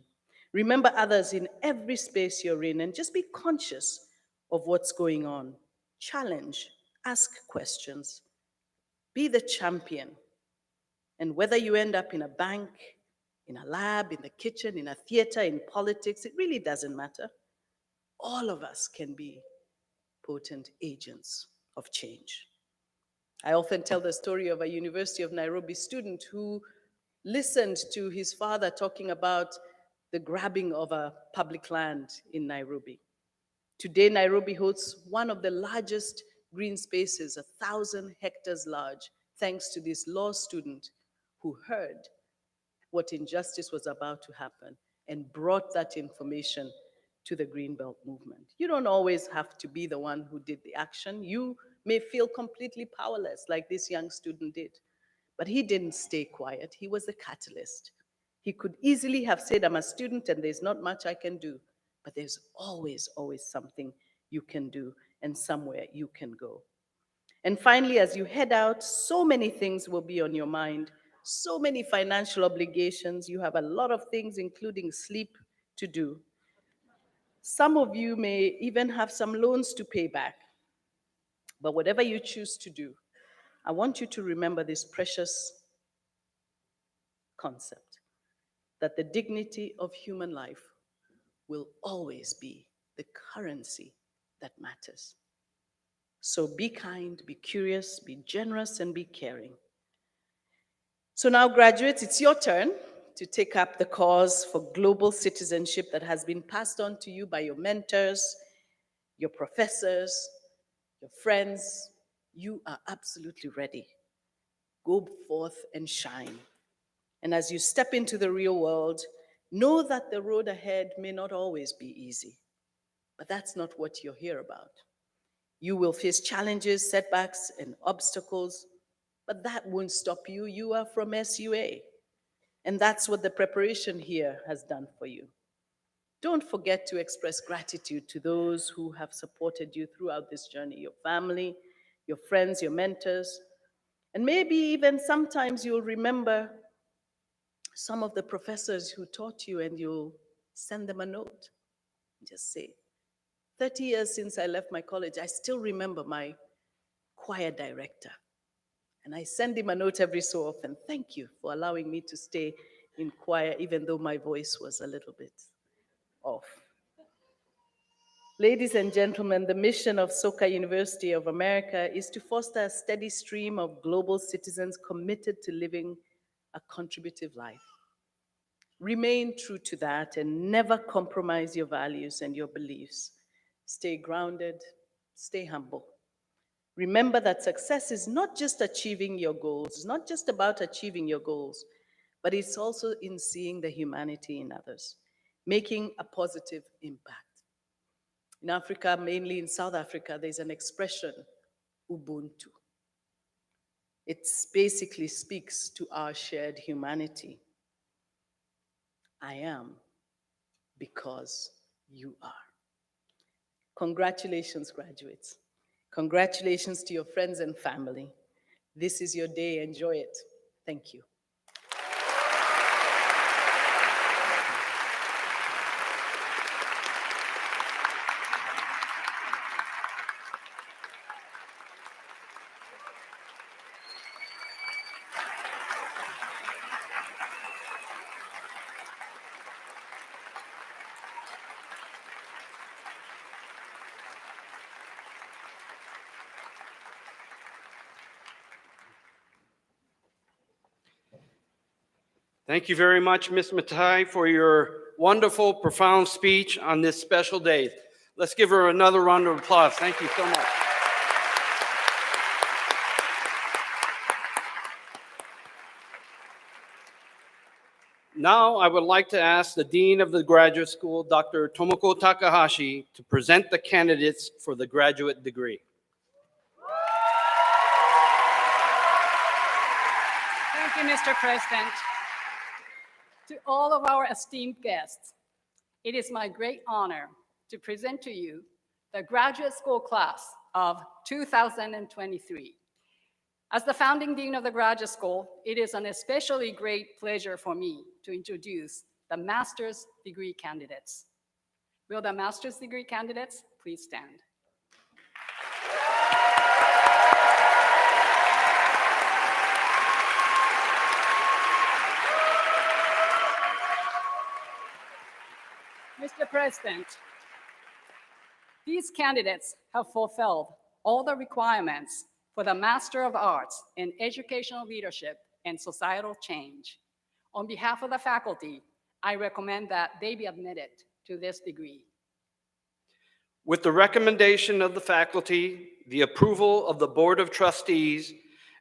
Remember others in every space you're in and just be conscious of what's going on. Challenge, ask questions, be the champion. And whether you end up in a bank, in a lab, in the kitchen, in a theater, in politics, it really doesn't matter. All of us can be potent agents of change. I often tell the story of a University of Nairobi student who listened to his father talking about the grabbing of a public land in Nairobi. Today, Nairobi hosts one of the largest green spaces, 1,000 hectares large, thanks to this law student who heard what injustice was about to happen and brought that information to the Greenbelt movement. You don't always have to be the one who did the action. You may feel completely powerless, like this young student did. But he didn't stay quiet. He was the catalyst. He could easily have said, I'm a student and there's not much I can do. But there's always, always something you can do and somewhere you can go. And finally, as you head out, so many things will be on your mind, so many financial obligations. You have a lot of things, including sleep, to do. Some of you may even have some loans to pay back. But whatever you choose to do, I want you to remember this precious concept that the dignity of human life will always be the currency that matters. So be kind, be curious, be generous, and be caring. So now, graduates, it's your turn to take up the cause for global citizenship that has been passed on to you by your mentors, your professors, your friends. You are absolutely ready. Go forth and shine. And as you step into the real world, know that the road ahead may not always be easy, but that's not what you're here about. You will face challenges, setbacks, and obstacles, but that won't stop you. You are from SUA, and that's what the preparation here has done for you. Don't forget to express gratitude to those who have supported you throughout this journey, your family, your friends, your mentors, and maybe even sometimes you'll remember some of the professors who taught you and you'll send them a note. Just say, 30 years since I left my college, I still remember my choir director. And I send him a note every so often. Thank you for allowing me to stay in choir, even though my voice was a little bit off. Ladies and gentlemen, the mission of Soka University of America is to foster a steady stream of global citizens committed to living a contributive life. Remain true to that and never compromise your values and your beliefs. Stay grounded, Stay humble. Remember that success is not just achieving your goals, it's not just about achieving your goals, but it's also in seeing the humanity in others, making a positive impact. In Africa, mainly in South Africa, there's an expression, Ubuntu. It basically speaks to our shared humanity. I am because you are. Congratulations, graduates. Congratulations to your friends and family. This is your day. Enjoy it. Thank you. Thank you very much, Ms. Matai, for your wonderful, profound speech on this special day. Let's give her another round of applause. Thank you so much. Now, I would like to ask the Dean of the Graduate School, Dr. Tomoko Takahashi, to present the candidates for the graduate degree. Thank you, Mr. President. To all of our esteemed guests, it is my great honor to present to you the graduate school class of 2023. As the founding dean of the graduate school, it is an especially great pleasure for me to introduce the master's degree candidates. Will the master's degree candidates please stand? Mr. President, these candidates have fulfilled all the requirements for the Master of Arts in Educational Leadership and Societal Change. On behalf of the faculty, I recommend that they be admitted to this degree. With the recommendation of the faculty, the approval of the Board of Trustees,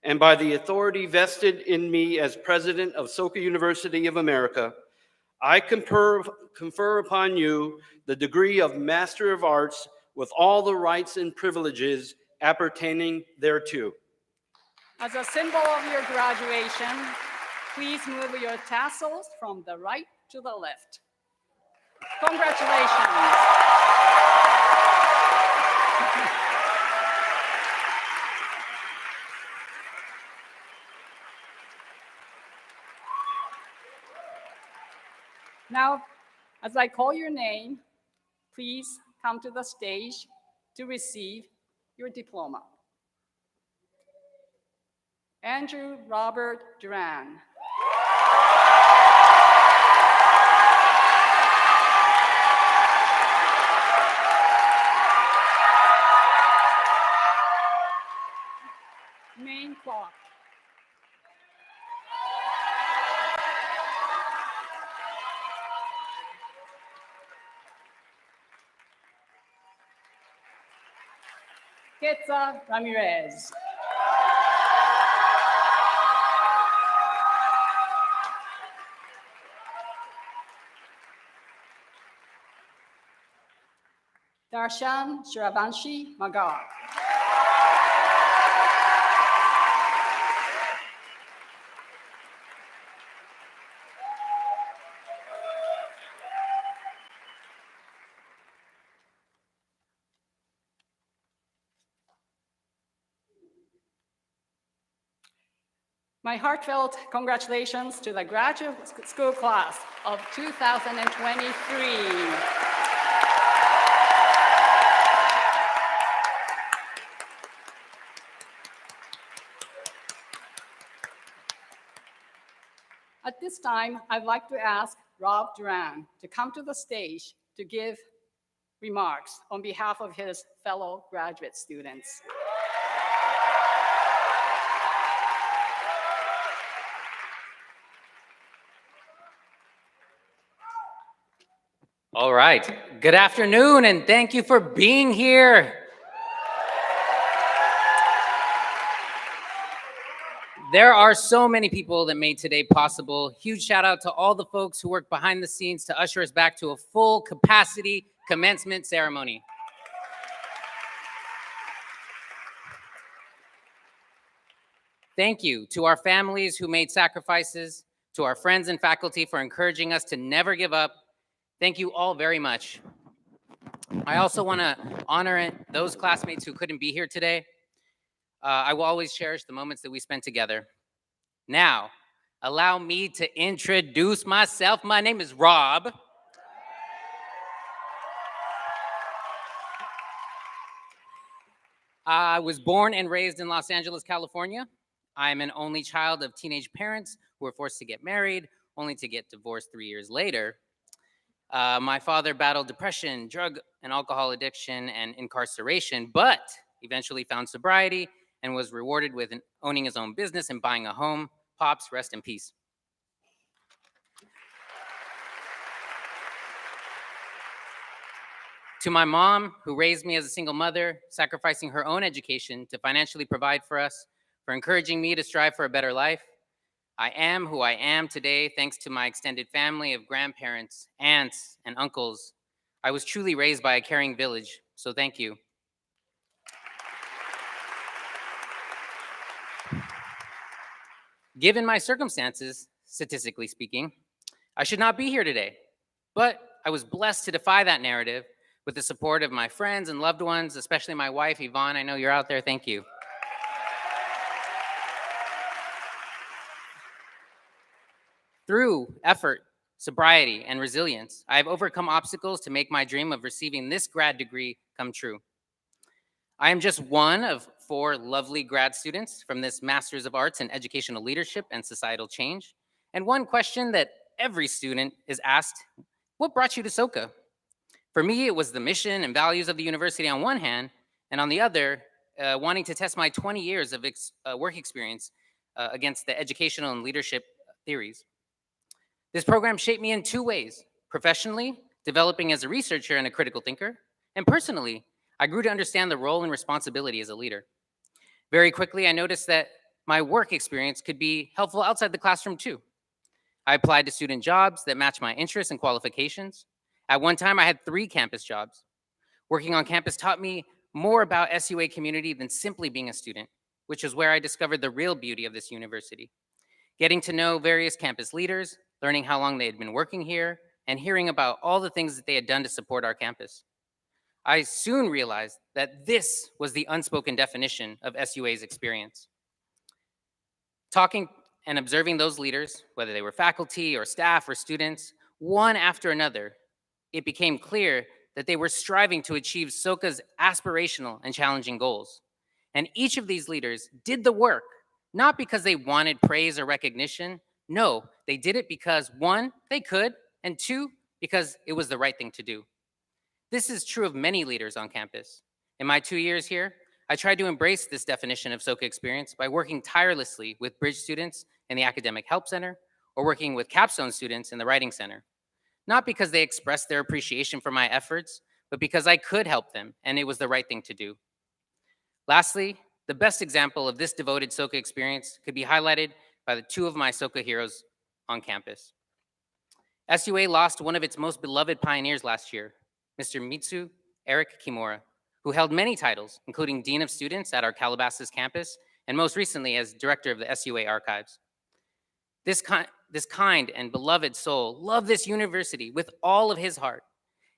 and by the authority vested in me as president of Soka University of America, I confer upon you the degree of Master of Arts with all the rights and privileges appertaining thereto. As a symbol of your graduation, please move your tassels from the right to the left. Congratulations. Now, as I call your name, please come to the stage to receive your diploma. Andrew Robert Duran. Main Clark. Quetzal Ramirez. Darshan Shiravanshi Magar. My heartfelt congratulations to the graduate school class of 2023. At this time, I'd like to ask Rob Duran to come to the stage to give remarks on behalf of his fellow graduate students. All right. Good afternoon, and thank you for being here. There are so many people that made today possible. Huge shout out to all the folks who worked behind the scenes to usher us back to a full capacity commencement ceremony. Thank you to our families who made sacrifices, to our friends and faculty for encouraging us to never give up. Thank you all very much. I also want to honor those classmates who couldn't be here today. I will always cherish the moments that we spent together. Now, allow me to introduce myself. My name is Rob. I was born and raised in Los Angeles, California. I'm an only child of teenage parents who were forced to get married, only to get divorced 3 years later. My father battled depression, drug and alcohol addiction, and incarceration, but eventually found sobriety and was rewarded with owning his own business and buying a home. Pops, rest in peace. To my mom, who raised me as a single mother, sacrificing her own education to financially provide for us, for encouraging me to strive for a better life. I am who I am today thanks to my extended family of grandparents, aunts, and uncles. I was truly raised by a caring village, so thank you. Given my circumstances, statistically speaking, I should not be here today, but I was blessed to defy that narrative with the support of my friends and loved ones, especially my wife, Yvonne. I know you're out there, thank you. Through effort, sobriety, and resilience, I have overcome obstacles to make my dream of receiving this grad degree come true. I am just one of 4 lovely grad students from this Master's of Arts in Educational Leadership and Societal Change. And one question that every student is asked, what brought you to Soka? For me, it was the mission and values of the university on one hand, and on the other, wanting to test my 20 years of work experience against the educational and leadership theories. This program shaped me in 2 ways. Professionally, developing as a researcher and a critical thinker, and personally, I grew to understand the role and responsibility as a leader. Very quickly, I noticed that my work experience could be helpful outside the classroom too. I applied to student jobs that matched my interests and qualifications. At one time, I had 3 campus jobs. Working on campus taught me more about SUA community than simply being a student, which is where I discovered the real beauty of this university. Getting to know various campus leaders, learning how long they had been working here, and hearing about all the things that they had done to support our campus. I soon realized that this was the unspoken definition of SUA's experience. Talking and observing those leaders, whether they were faculty or staff or students, one after another, it became clear that they were striving to achieve Soka's aspirational and challenging goals. And each of these leaders did the work, not because they wanted praise or recognition. No, they did it because 1, they could, and 2, because it was the right thing to do. This is true of many leaders on campus. In my 2 years here, I tried to embrace this definition of Soka experience by working tirelessly with Bridge students in the Academic Help Center or working with Capstone students in the Writing Center. Not because they expressed their appreciation for my efforts, but because I could help them and it was the right thing to do. Lastly, the best example of this devoted Soka experience could be highlighted by the 2 of my Soka heroes on campus. SUA lost one of its most beloved pioneers last year, Mr. Mitsu Eric Kimura, who held many titles, including Dean of Students at our Calabasas campus, and most recently as Director of the SUA Archives. This kind and beloved soul loved this university with all of his heart,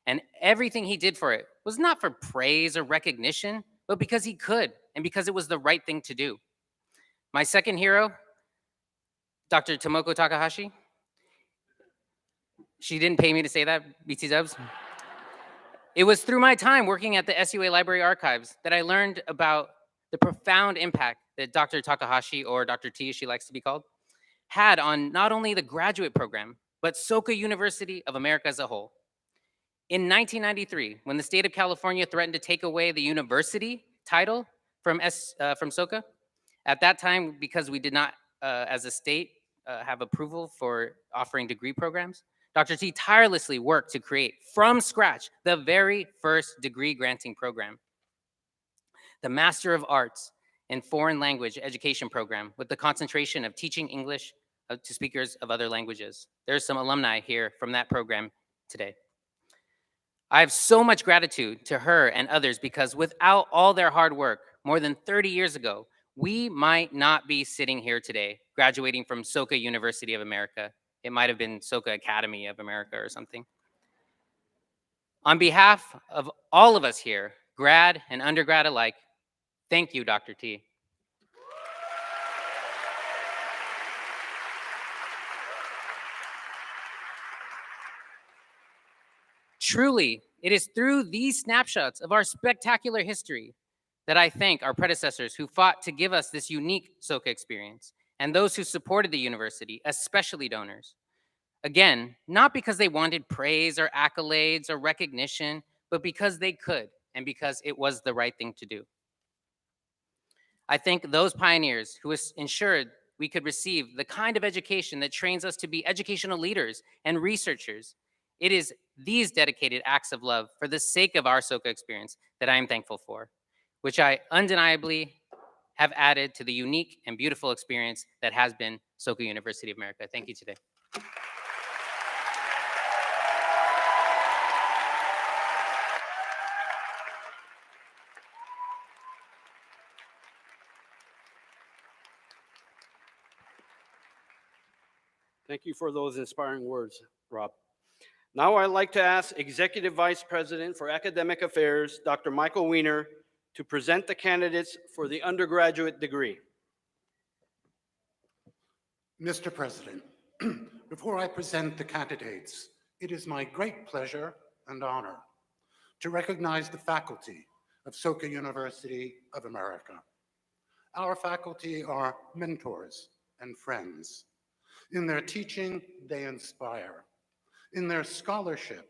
and everything he did for it was not for praise or recognition, but because he could, and because it was the right thing to do. My second hero, Dr. Tomoko Takahashi. She didn't pay me to say that, BT Dubs. It was through my time working at the SUA Library Archives that I learned about the profound impact that Dr. Takahashi, or Dr. T as she likes to be called, had on not only the graduate program, but Soka University of America as a whole. In 1993, when the state of California threatened to take away the university title from Soka, at that time, because we did not, as a state, have approval for offering degree programs, Dr. T tirelessly worked to create, from scratch, the very first degree granting program. The Master of Arts in foreign language education program with the concentration of teaching English to speakers of other languages. There's some alumni here from that program today. I have so much gratitude to her and others because without all their hard work, more than 30 years ago, we might not be sitting here today, graduating from Soka University of America. It might have been Soka Academy of America or something. On behalf of all of us here, grad and undergrad alike, thank you, Dr. T. Truly, it is through these snapshots of our spectacular history that I thank our predecessors who fought to give us this unique Soka experience, and those who supported the university, especially donors. Again, not because they wanted praise or accolades or recognition, but because they could, and because it was the right thing to do. I thank those pioneers who ensured we could receive the kind of education that trains us to be educational leaders and researchers. It is these dedicated acts of love for the sake of our Soka experience that I am thankful for, which I undeniably have added to the unique and beautiful experience that has been Soka University of America. Thank you today. Thank you for those inspiring words, Rob. Now I'd like to ask Executive Vice President for Academic Affairs, Dr. Michael Weiner, to present the candidates for the undergraduate degree. Mr. President, before I present the candidates, it is my great pleasure and honor to recognize the faculty of Soka University of America. Our faculty are mentors and friends. In their teaching, they inspire. In their scholarship,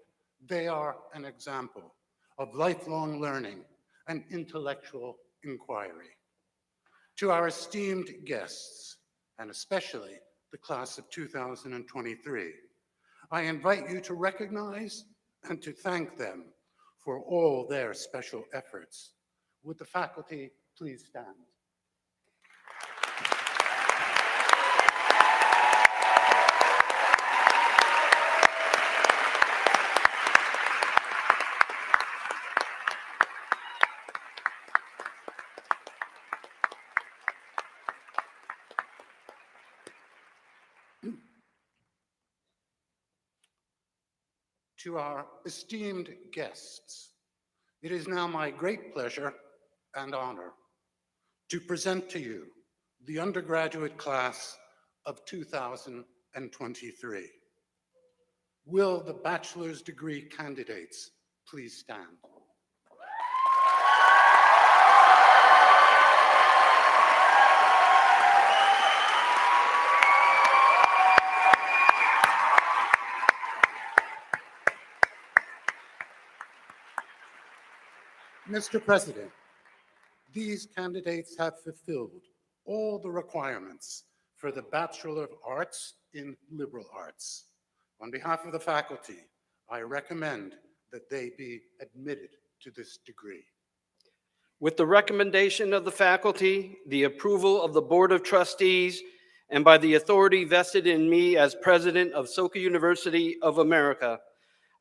they are an example of lifelong learning and intellectual inquiry. To our esteemed guests, and especially the class of 2023, I invite you to recognize and to thank them for all their special efforts. Would the faculty please stand? To our esteemed guests, it is now my great pleasure and honor to present to you the undergraduate class of 2023. Will the bachelor's degree candidates please stand? Mr. President, these candidates have fulfilled all the requirements for the Bachelor of Arts in Liberal Arts. On behalf of the faculty, I recommend that they be admitted to this degree. With the recommendation of the faculty, the approval of the Board of Trustees, and by the authority vested in me as President of Soka University of America,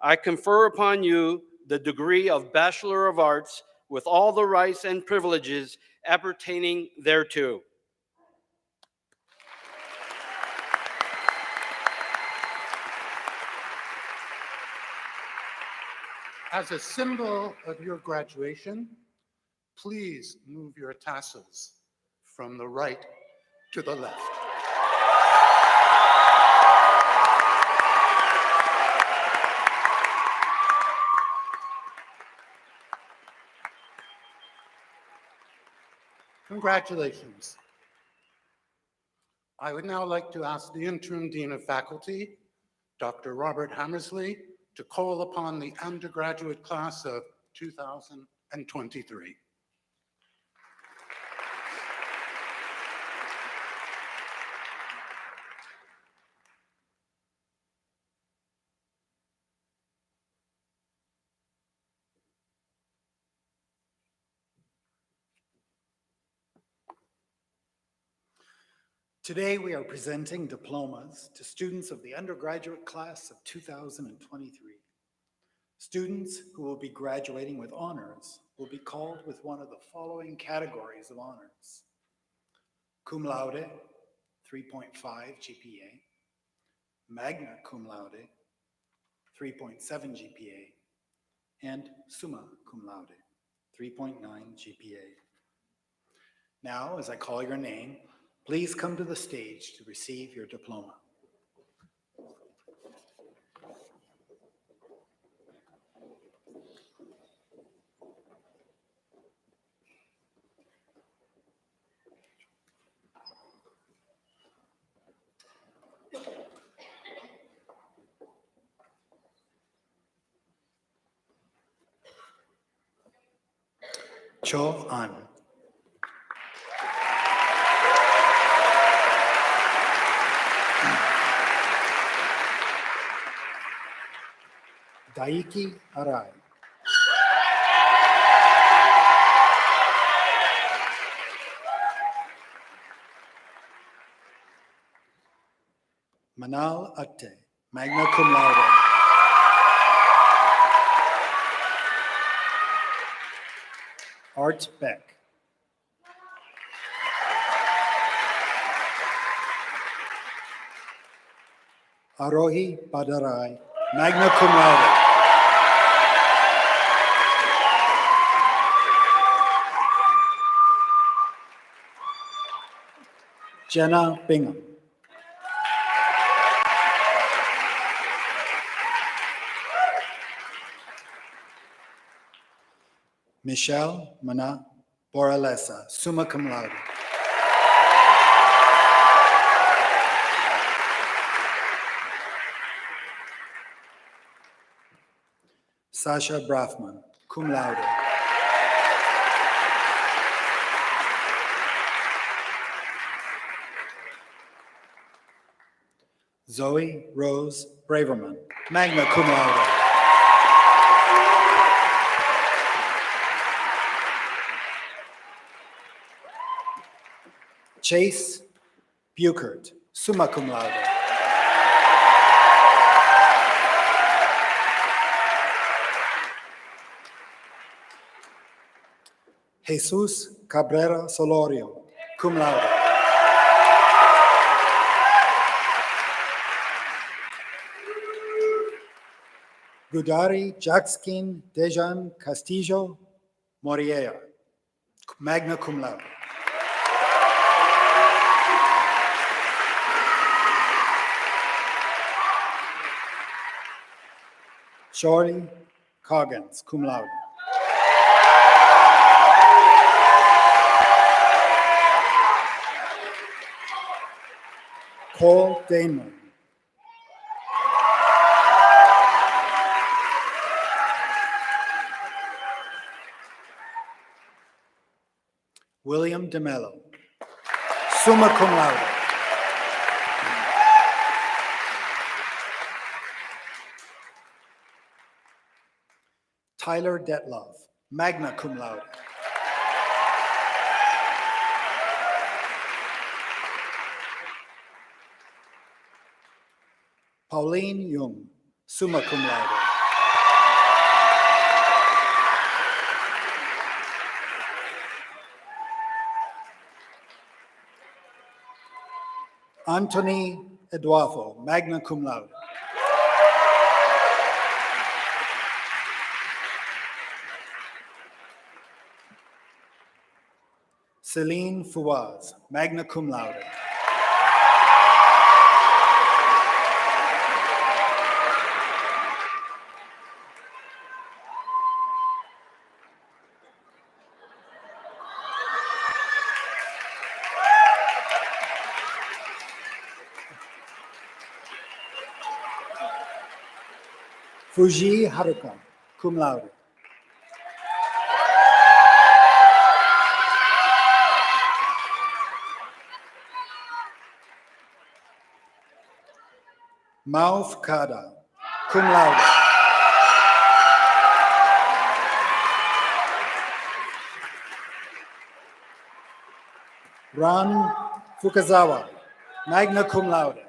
I confer upon you the degree of Bachelor of Arts with all the rights and privileges appertaining thereto. As a symbol of your graduation, please move your tassels from the right to the left. Congratulations. I would now like to ask the Interim Dean of Faculty, Dr. Robert Hammersley, to call upon the undergraduate class of 2023. Today, we are presenting diplomas to students of the undergraduate class of 2023. Students who will be graduating with honors will be called with one of the following categories of honors: cum laude, 3.5 GPA, magna cum laude, 3.7 GPA, and summa cum laude, 3.9 GPA. Now, as I call your name, please come to the stage to receive your diploma. Cho An. Daiki Arai. Manal Atte, magna cum laude. Art Beck. Arohi Badarai, magna cum laude. Jenna Bingham. Michelle Mana Boralesa, summa cum laude. Sasha Brafman, cum laude. Zoe Rose Braverman, magna cum laude. Chase Buchert, summa cum laude. Jesus Cabrera Solorio, cum laude. Gudari Jackskin Dejan Castillo Moriea, magna cum laude. Shorty Coggins, cum laude. Cole Damon. William DeMello, summa cum laude. Tyler Detlov, magna cum laude. Pauline Jung, summa cum laude. Anthony Eduardo, magna cum laude. Celine Fouaz, magna cum laude. Fuji Haruka, cum laude. Mao Fukada, cum laude. Ran Fukazawa, magna cum laude.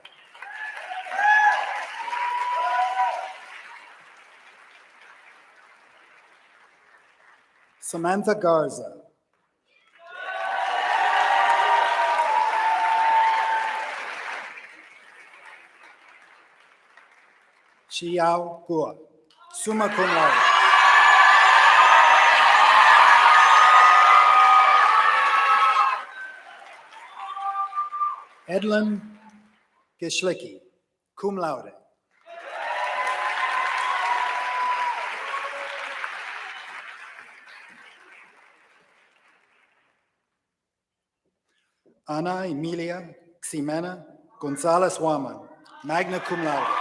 Samantha Garza. Xiao Guo, summa cum laude. Edlin Geschlicki, cum laude. Ana Emilia Ximena Gonzalez Huaman, magna cum laude.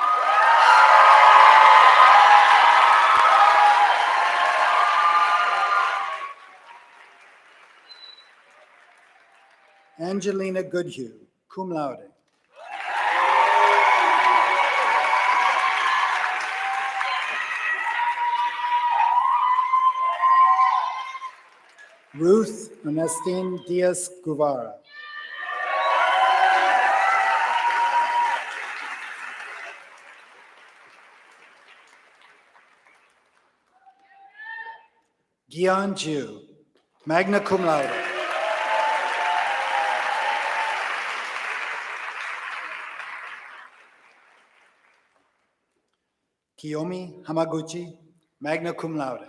Angelina Goodhue, cum laude. Ruth Ernestine Diaz Guevara. Gian Ju, magna cum laude. Kiyomi Hamaguchi, magna cum laude.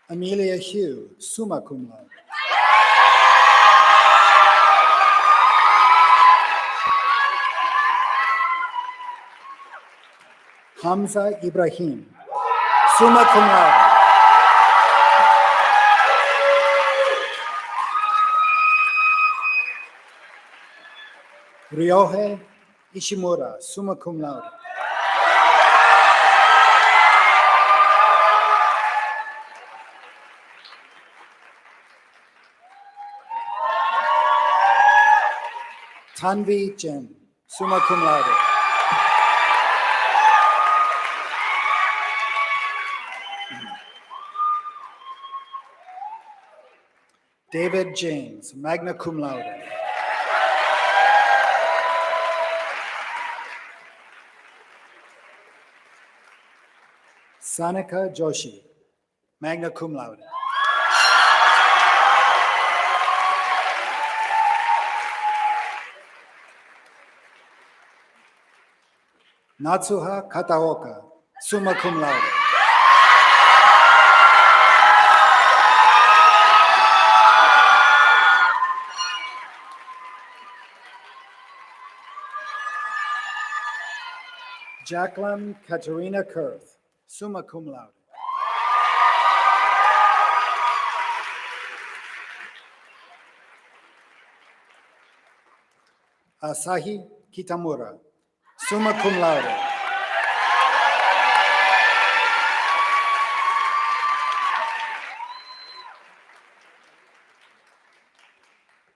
Amelia Hugh, summa cum laude. Hamza Ibrahim, summa cum laude. Ryohei Ishimura, summa cum laude. Tanvi Chen, summa cum laude. David James, magna cum laude. Sanika Joshi, magna cum laude. Natsuha Kataoka, summa cum laude. Jacqueline Katerina Kurth, summa cum laude. Asahi Kitamura, summa cum laude.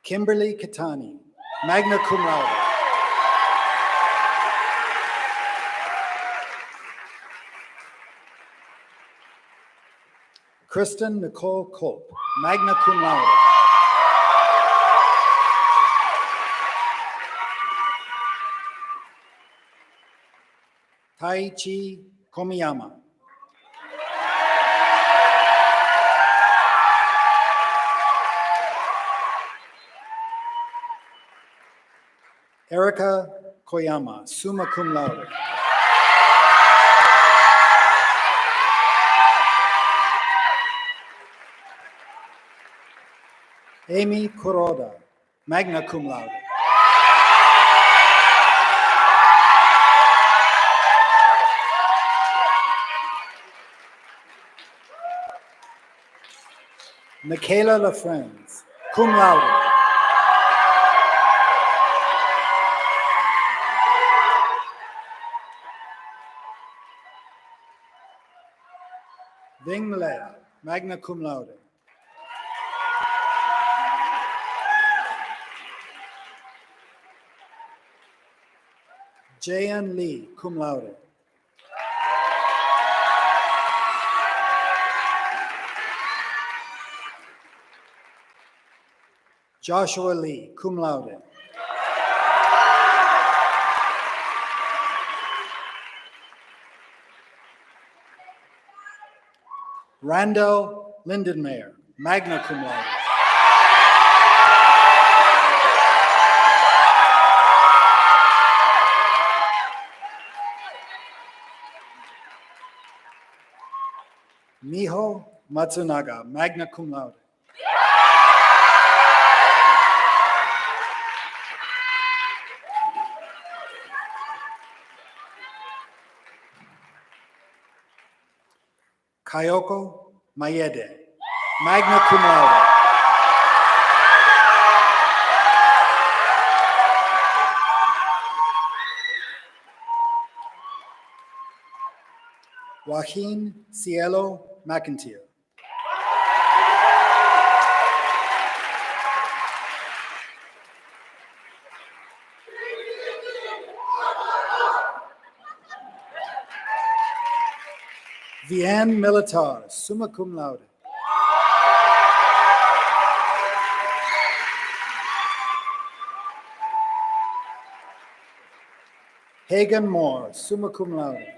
Kimberly Katani, magna cum laude. Kristen Nicole Culp, magna cum laude. Taichi Komiyama. Erica Koyama, summa cum laude. Amy Kuroda, magna cum laude. Michaela LaFrenz, cum laude. Ving Le, magna cum laude. Jayan Lee, cum laude. Joshua Lee, cum laude. Randall Lindenmayer, magna cum laude. Miho Matsunaga, magna cum laude. Kayoko Mayede, magna cum laude. Joaquin Cielo McIntyre. Vianne Militar, summa cum laude. Hagan Moore, summa cum laude.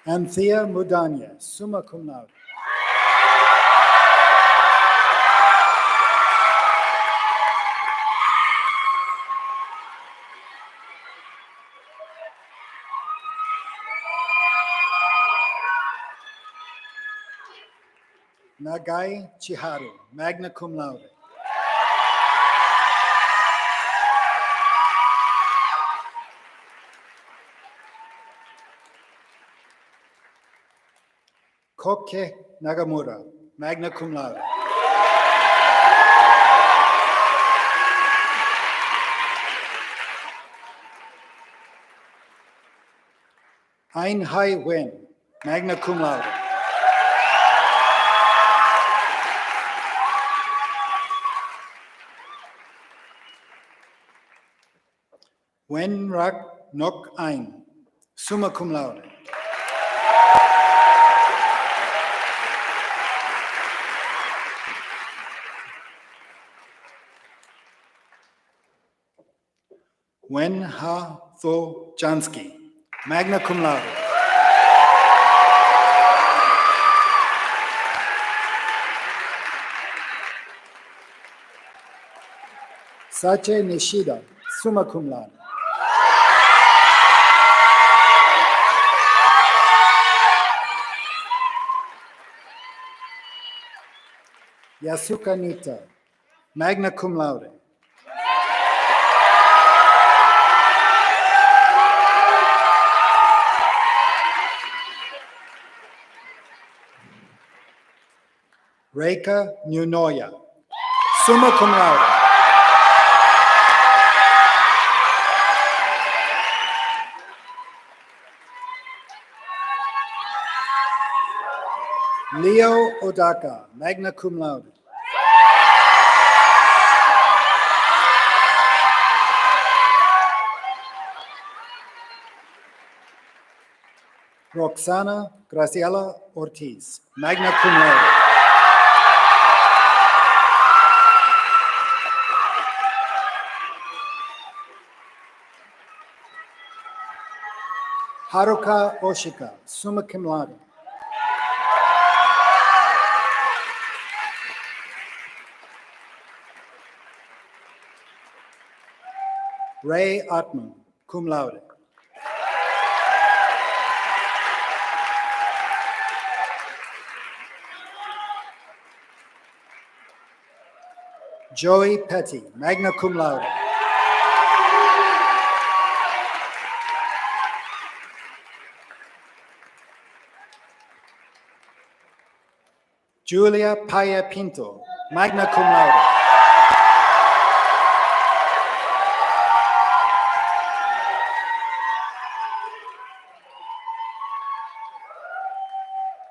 Anthea Mudanya, summa cum laude. Nagai Chiharu, magna cum laude. Koke Nagamura, magna cum laude. Ein Hai Wen, magna cum laude. Wen Rak Nok Ein, summa cum laude. Wen Ha Tho Jansky, magna cum laude. Sache Nishida, summa cum laude. Yasuka Nita, magna cum laude. Reika Nunoya, summa cum laude. Leo Odaka, magna cum laude. Roxana Graciela Ortiz, magna cum laude. Haruka Oshika, summa cum laude. Ray Atman, cum laude. Joey Petty, magna cum laude. Julia Paya Pinto, magna cum laude.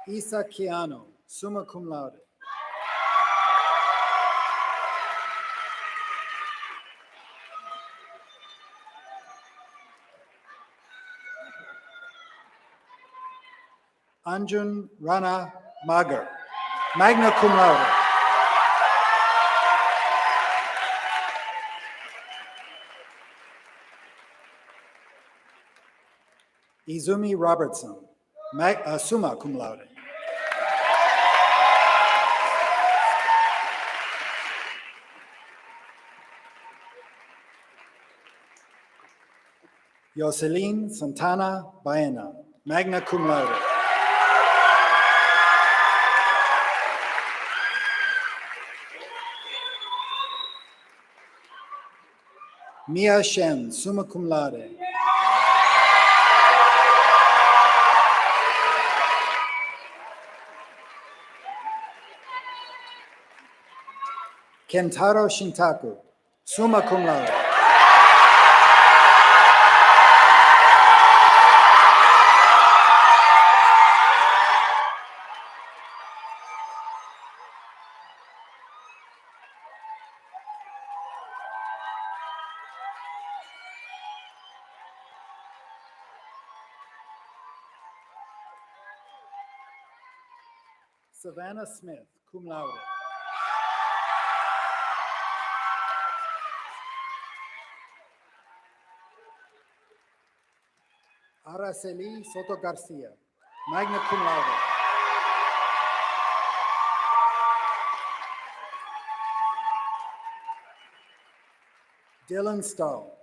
Isa Kiano, summa cum laude. Anjun Rana Magar, magna cum laude. Izumi Robertson, summa cum laude. Yoselin Santana Baena, magna cum laude. Mia Shen, summa cum laude. Kentaro Shintaku, summa cum laude. Savannah Smith, cum laude. Araceli Soto Garcia, magna cum laude. Dylan Stahl.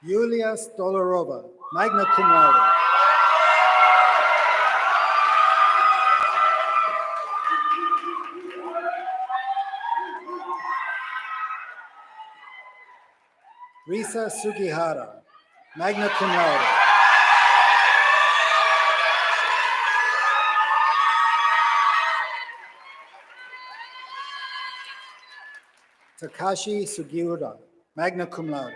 Yulia Stolarova, magna cum laude. Risa Sugihara, magna cum laude. Takashi Sugiura, magna cum laude.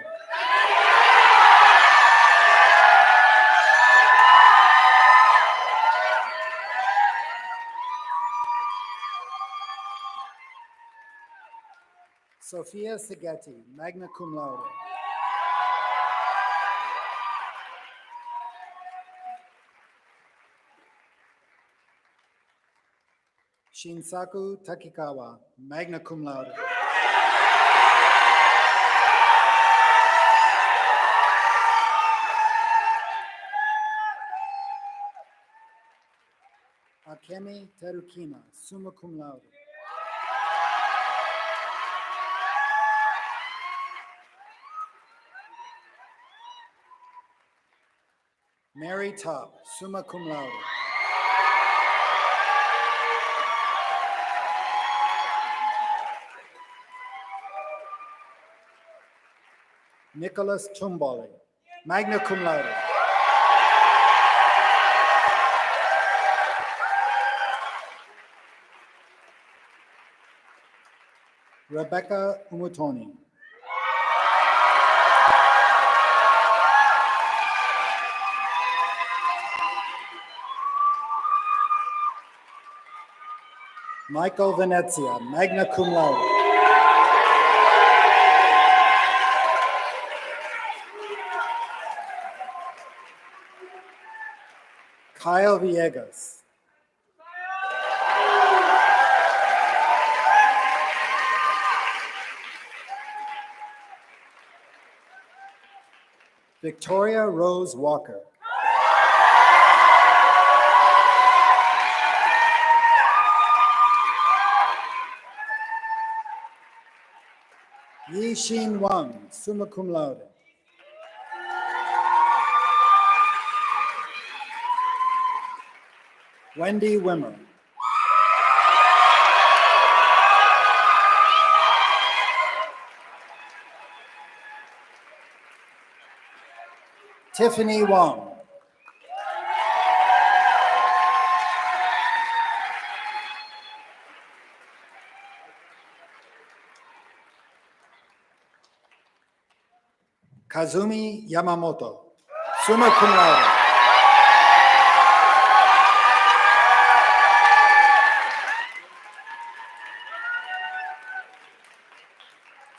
Sophia Segeti, magna cum laude. Shinsaku Takikawa, magna cum laude. Akemi Terukina, summa cum laude. Mary Top, summa cum laude. Nicholas Tumbali, magna cum laude. Rebecca Umutoni. Michael Venezia, magna cum laude. Kyle Villegas. Victoria Rose Walker. Yi Xin Wang, summa cum laude. Wendy Wimmer. Tiffany Wong. Kazumi Yamamoto, summa cum laude.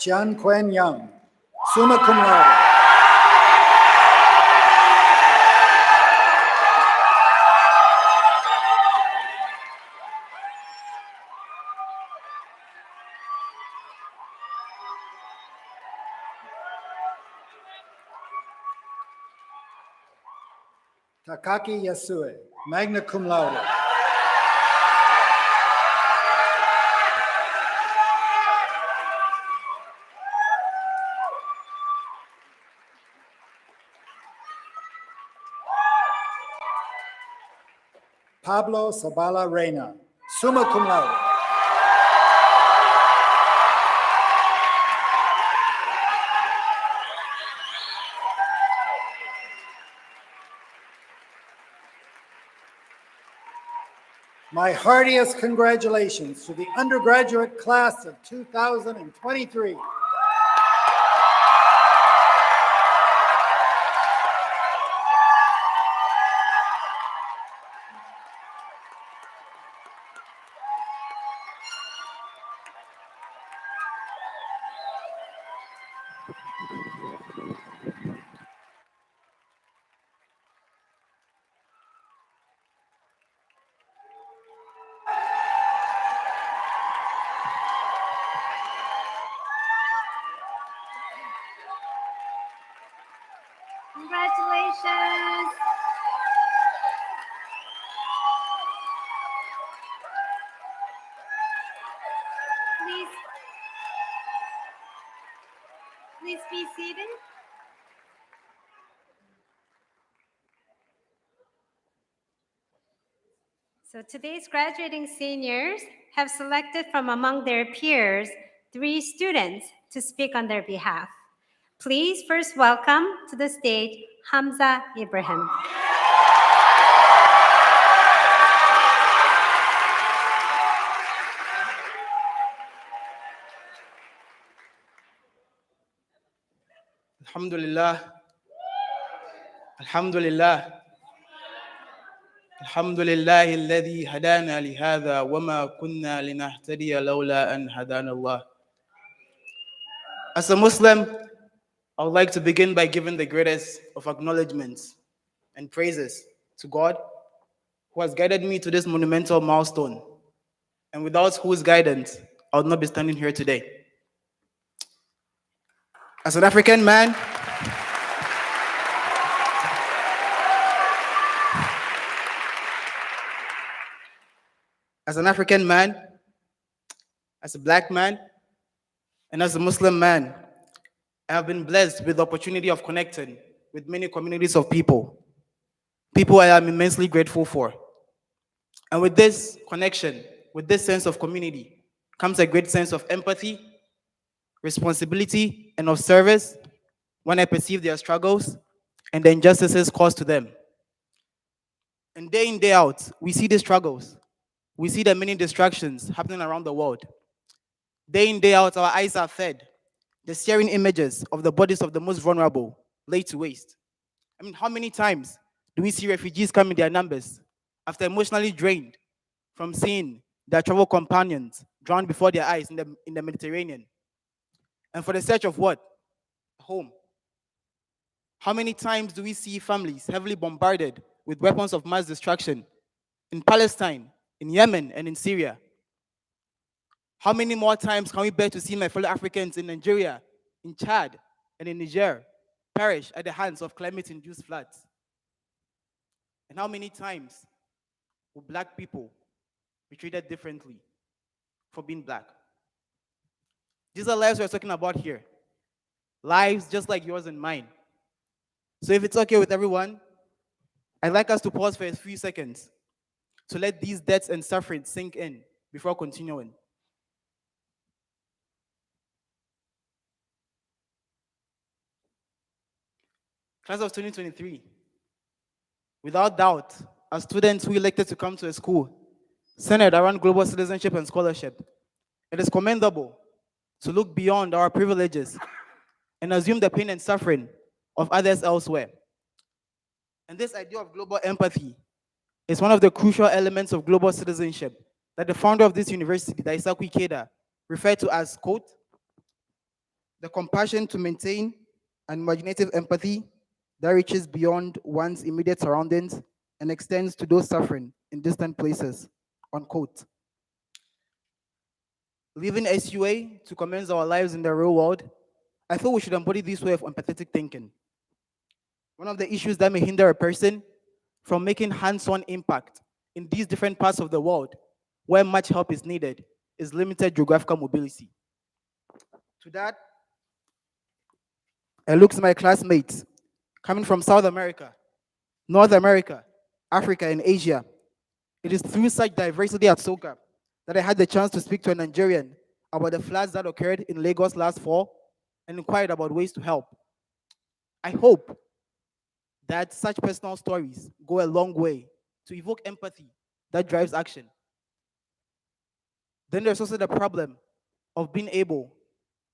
Jian Quen Yang, summa cum laude. Takaki Yasue, magna cum laude. Pablo Sabala Reina, summa cum laude. My heartiest congratulations to the undergraduate class of 2023. Congratulations. Please be seated. So today's graduating seniors have selected from among their peers 3 students to speak on their behalf. Please first welcome to the stage Hamza Ibrahim. Alhamdulillah. Alhamdulillah. Alhamdulillah alladhi hadana li hadha wa ma kunna linahtadiya lawla an hadana Allah. As a Muslim, I would like to begin by giving the greatest of acknowledgements and praises to God, who has guided me to this monumental milestone, and without whose guidance, I would not be standing here today. As an African man, as a black man, and as a Muslim man, I have been blessed with the opportunity of connecting with many communities of people I am immensely grateful for. And with this connection, with this sense of community, comes a great sense of empathy, responsibility, and of service when I perceive their struggles and the injustices caused to them. And day in, day out, we see these struggles. We see the many distractions happening around the world. Day in, day out, our eyes are fed the searing images of the bodies of the most vulnerable laid to waste. I mean, how many times do we see refugees come in their numbers after emotionally drained from seeing their travel companions drown before their eyes in the Mediterranean? And for the search of what? Home. How many times do we see families heavily bombarded with weapons of mass destruction in Palestine, in Yemen, and in Syria? How many more times can we bear to see my fellow Africans in Nigeria, in Chad, and in Niger perish at the hands of climate-induced floods? And how many times will black people be treated differently for being black? These are lives we're talking about here. Lives just like yours and mine. So if it's okay with everyone, I'd like us to pause for a few seconds to let these deaths and sufferings sink in before continuing. Class of 2023, without doubt, as students who elected to come to a school centered around global citizenship and scholarship, it is commendable to look beyond our privileges and assume the pain and suffering of others elsewhere. And this idea of global empathy is one of the crucial elements of global citizenship that the founder of this university, Daisaku Ikeda, referred to as, quote, the compassion to maintain an imaginative empathy that reaches beyond one's immediate surroundings and extends to those suffering in distant places, unquote. Leaving SUA to commence our lives in the real world, I feel we should embody this way of empathetic thinking. One of the issues that may hinder a person from making hands-on impact in these different parts of the world where much help is needed is limited geographical mobility. To that, I look to my classmates coming from South America, North America, Africa, and Asia. It is through such diversity at Soka that I had the chance to speak to a Nigerian about the floods that occurred in Lagos last fall and inquired about ways to help. I hope that such personal stories go a long way to evoke empathy that drives action. Then there's also the problem of being able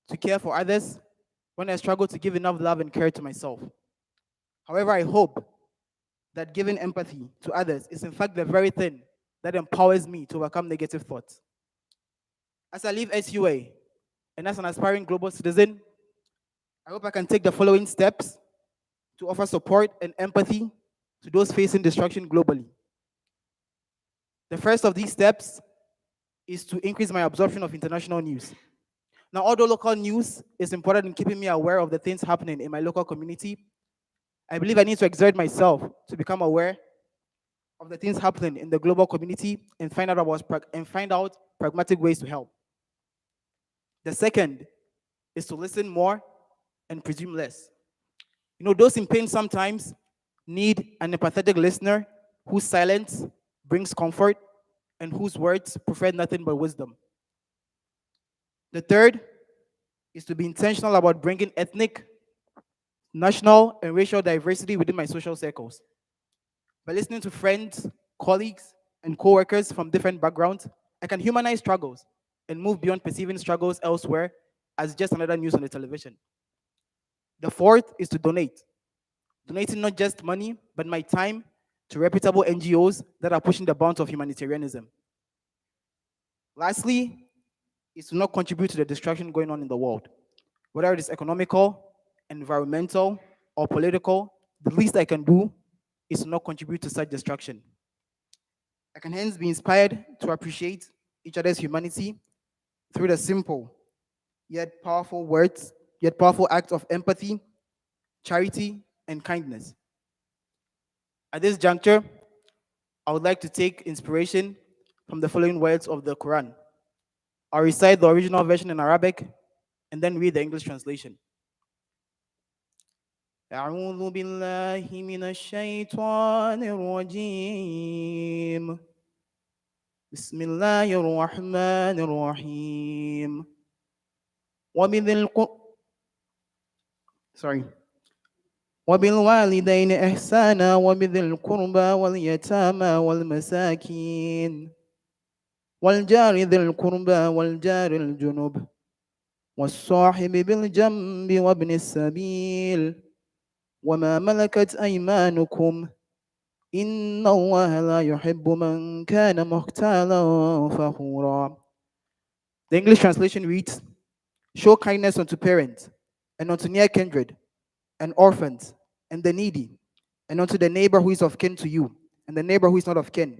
to care for others when I struggle to give enough love and care to myself. However, I hope that giving empathy to others is in fact the very thing that empowers me to overcome negative thoughts. As I leave SUA and as an aspiring global citizen, I hope I can take the following steps to offer support and empathy to those facing destruction globally. The first of these steps is to increase my absorption of international news. Now, although local news is important in keeping me aware of the things happening in my local community, I believe I need to exert myself to become aware of the things happening in the global community and find out pragmatic ways to help. The second is to listen more and presume less. You know, those in pain sometimes need an empathetic listener whose silence brings comfort and whose words provide nothing but wisdom. The third is to be intentional about bringing ethnic, national, and racial diversity within my social circles. By listening to friends, colleagues, and co-workers from different backgrounds, I can humanize struggles and move beyond perceiving struggles elsewhere as just another news on the television. The fourth is to donate. Donating not just money, but my time to reputable NGOs that are pushing the bounds of humanitarianism. Lastly, is to not contribute to the destruction going on in the world. Whether it is economical, environmental, or political, the least I can do is to not contribute to such destruction. I can hence be inspired to appreciate each other's humanity through the simple yet powerful acts of empathy, charity, and kindness. At this juncture, I would like to take inspiration from the following words of the Quran. I'll recite the original version in Arabic and then read the English translation. أعوذ بالله من الشيطان الرجيم بسم الله الرحمن الرحيم وبالوالدين إحسانا وبذي القربى واليتامى والمساكين والجار ذي القربى والجار الجنب والصاحب بالجنب وابن السبيل وما ملكت أيمانكم إن الله لا يحب من كان مختالا فخورا. The English translation reads, show kindness unto parents and unto near kindred and orphans and the needy and unto the neighbor who is of kin to you and the neighbor who is not of kin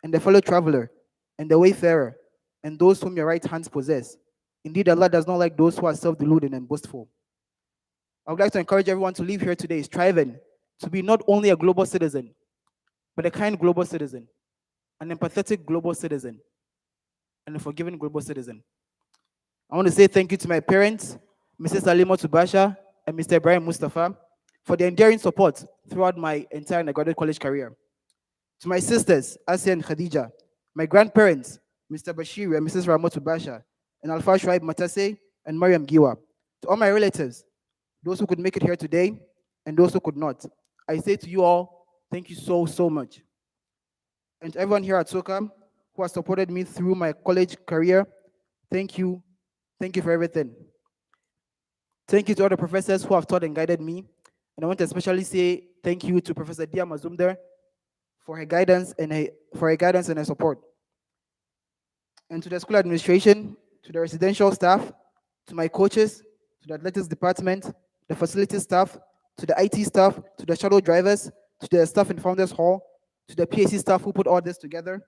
and the fellow traveler and the wayfarer and those whom your right hands possess. Indeed, Allah does not like those who are self-deluded and boastful. I would like to encourage everyone to leave here today striving to be not only a global citizen, but a kind global citizen, an empathetic global citizen, and a forgiving global citizen. I want to say thank you to my parents, Mrs. Salima Tubasha and Mr. Ibrahim Mustafa, for their enduring support throughout my entire undergraduate college career. To my sisters, Asia and Khadija, my grandparents, Mr. Bashir and Mrs. Ramot Tubasha, and Alfa Shuaib Matase and Mariam Giwa. To all my relatives, those who could make it here today and those who could not, I say to you all, thank you so, so much. And to everyone here at Soka who has supported me through my college career, thank you. Thank you for everything. Thank you to all the professors who have taught and guided me. And I want to especially say thank you to Professor Dia Mazumder for her guidance and her support. And to the school administration, to the residential staff, to my coaches, to the athletics department, the facility staff, to the IT staff, to the shuttle drivers, to the staff in Founders Hall, to the PAC staff who put all this together.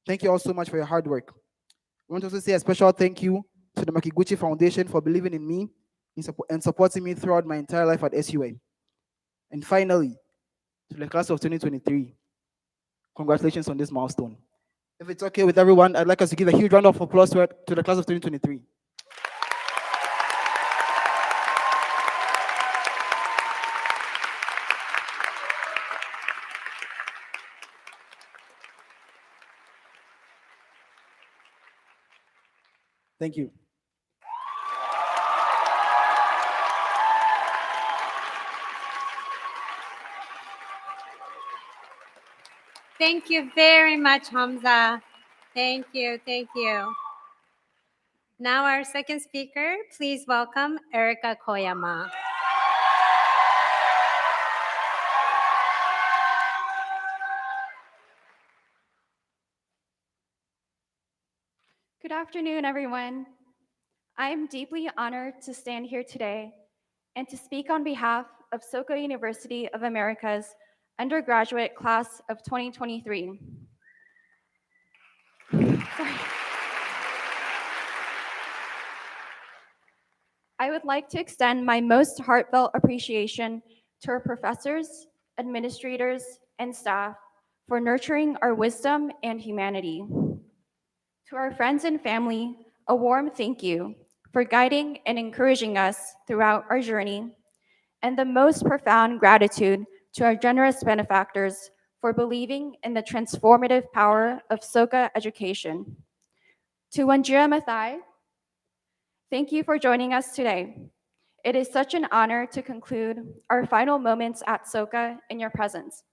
Thank you all so much for your hard work. I want to also say a special thank you to the Makiguchi Foundation for believing in me and supporting me throughout my entire life at SUA. And finally, to the class of 2023, congratulations on this milestone. If it's okay with everyone, I'd like us to give a huge round of applause to the class of 2023. Thank you. Thank you very much, Hamza. Thank you, thank you. Now our second speaker, please welcome Erica Koyama. Good afternoon, everyone. I am deeply honored to stand here today and to speak on behalf of Soka University of America's undergraduate class of 2023. I would like to extend my most heartfelt appreciation to our professors, administrators, and staff for nurturing our wisdom and humanity. To our friends and family, a warm thank you for guiding and encouraging us throughout our journey, and the most profound gratitude to our generous benefactors for believing in the transformative power of Soka education. To Wanjira Mathai, thank you for joining us today. It is such an honor to conclude our final moments at Soka in your presence.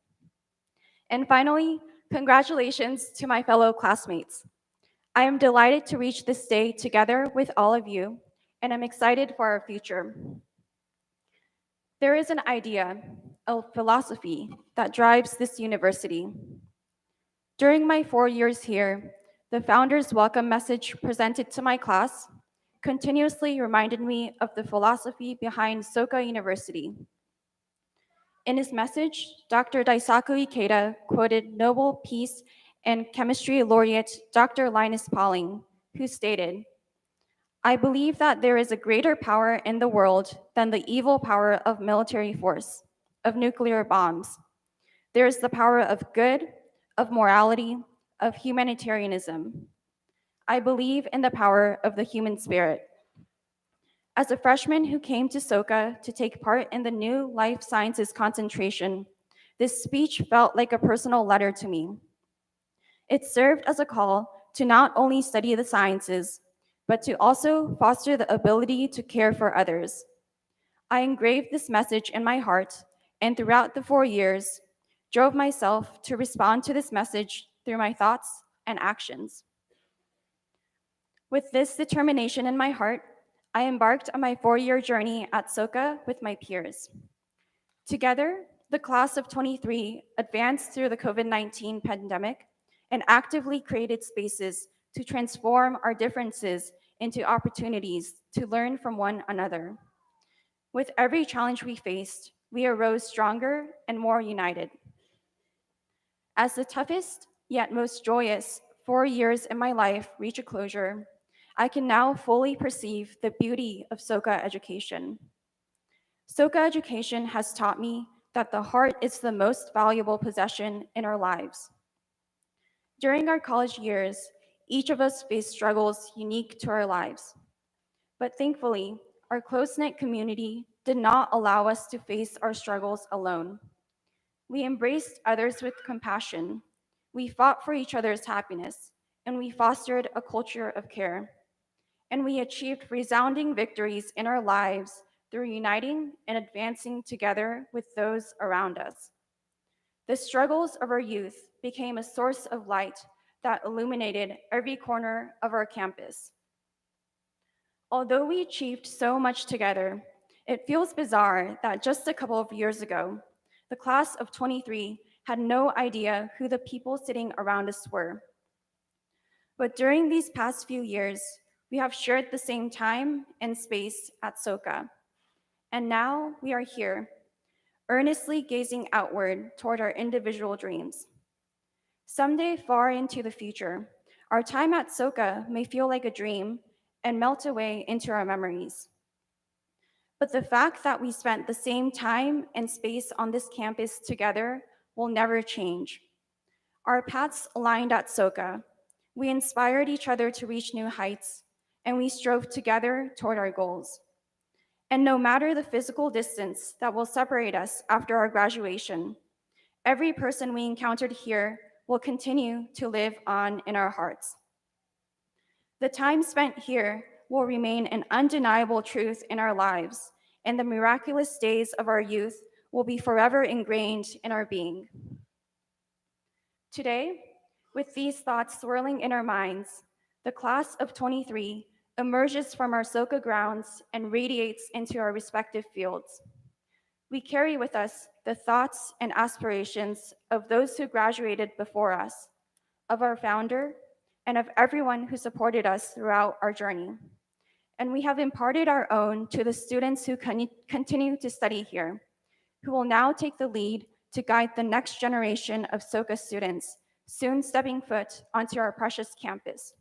And finally, congratulations to my fellow classmates. I am delighted to reach this day together with all of you, and I'm excited for our future. There is an idea, a philosophy that drives this university. During my 4 years here, the founder's welcome message presented to my class continuously reminded me of the philosophy behind Soka University. In his message, Dr. Daisaku Ikeda quoted Nobel Peace and Chemistry laureate Dr. Linus Pauling, who stated, "I believe that there is a greater power in the world than the evil power of military force, of nuclear bombs. There is the power of good, of morality, of humanitarianism. I believe in the power of the human spirit." As a freshman who came to Soka to take part in the new life sciences concentration, this speech felt like a personal letter to me. It served as a call to not only study the sciences, but to also foster the ability to care for others. I engraved this message in my heart, and throughout the 4 years, drove myself to respond to this message through my thoughts and actions. With this determination in my heart, I embarked on my 4-year journey at Soka with my peers. Together, the class of 23 advanced through the COVID-19 pandemic and actively created spaces to transform our differences into opportunities to learn from one another. With every challenge we faced, we arose stronger and more united. As the toughest yet most joyous 4 years in my life reach a closure, I can now fully perceive the beauty of Soka education. Soka education has taught me that the heart is the most valuable possession in our lives. During our college years, each of us faced struggles unique to our lives. But thankfully, our close-knit community did not allow us to face our struggles alone. We embraced others with compassion. We fought for each other's happiness, and we fostered a culture of care. And we achieved resounding victories in our lives through uniting and advancing together with those around us. The struggles of our youth became a source of light that illuminated every corner of our campus. Although we achieved so much together, it feels bizarre that just a couple of years ago, the class of 23 had no idea who the people sitting around us were. But during these past few years, We have shared the same time and space at Soka. And now we are here, earnestly gazing outward toward our individual dreams. Someday far into the future, our time at Soka may feel like a dream and melt away into our memories. But the fact that we spent the same time and space on this campus together will never change. Our paths aligned at Soka. We inspired each other to reach new heights, and we strove together toward our goals. And no matter the physical distance that will separate us after our graduation, every person we encountered here will continue to live on in our hearts. The time spent here will remain an undeniable truth in our lives, and the miraculous days of our youth will be forever ingrained in our being. Today, with these thoughts swirling in our minds, the class of 23 emerges from our Soka grounds and radiates into our respective fields. We carry with us the thoughts and aspirations of those who graduated before us, of our founder, and of everyone who supported us throughout our journey. And we have imparted our own to the students who continue to study here, who will now take the lead to guide the next generation of Soka students, soon stepping foot onto our precious campus.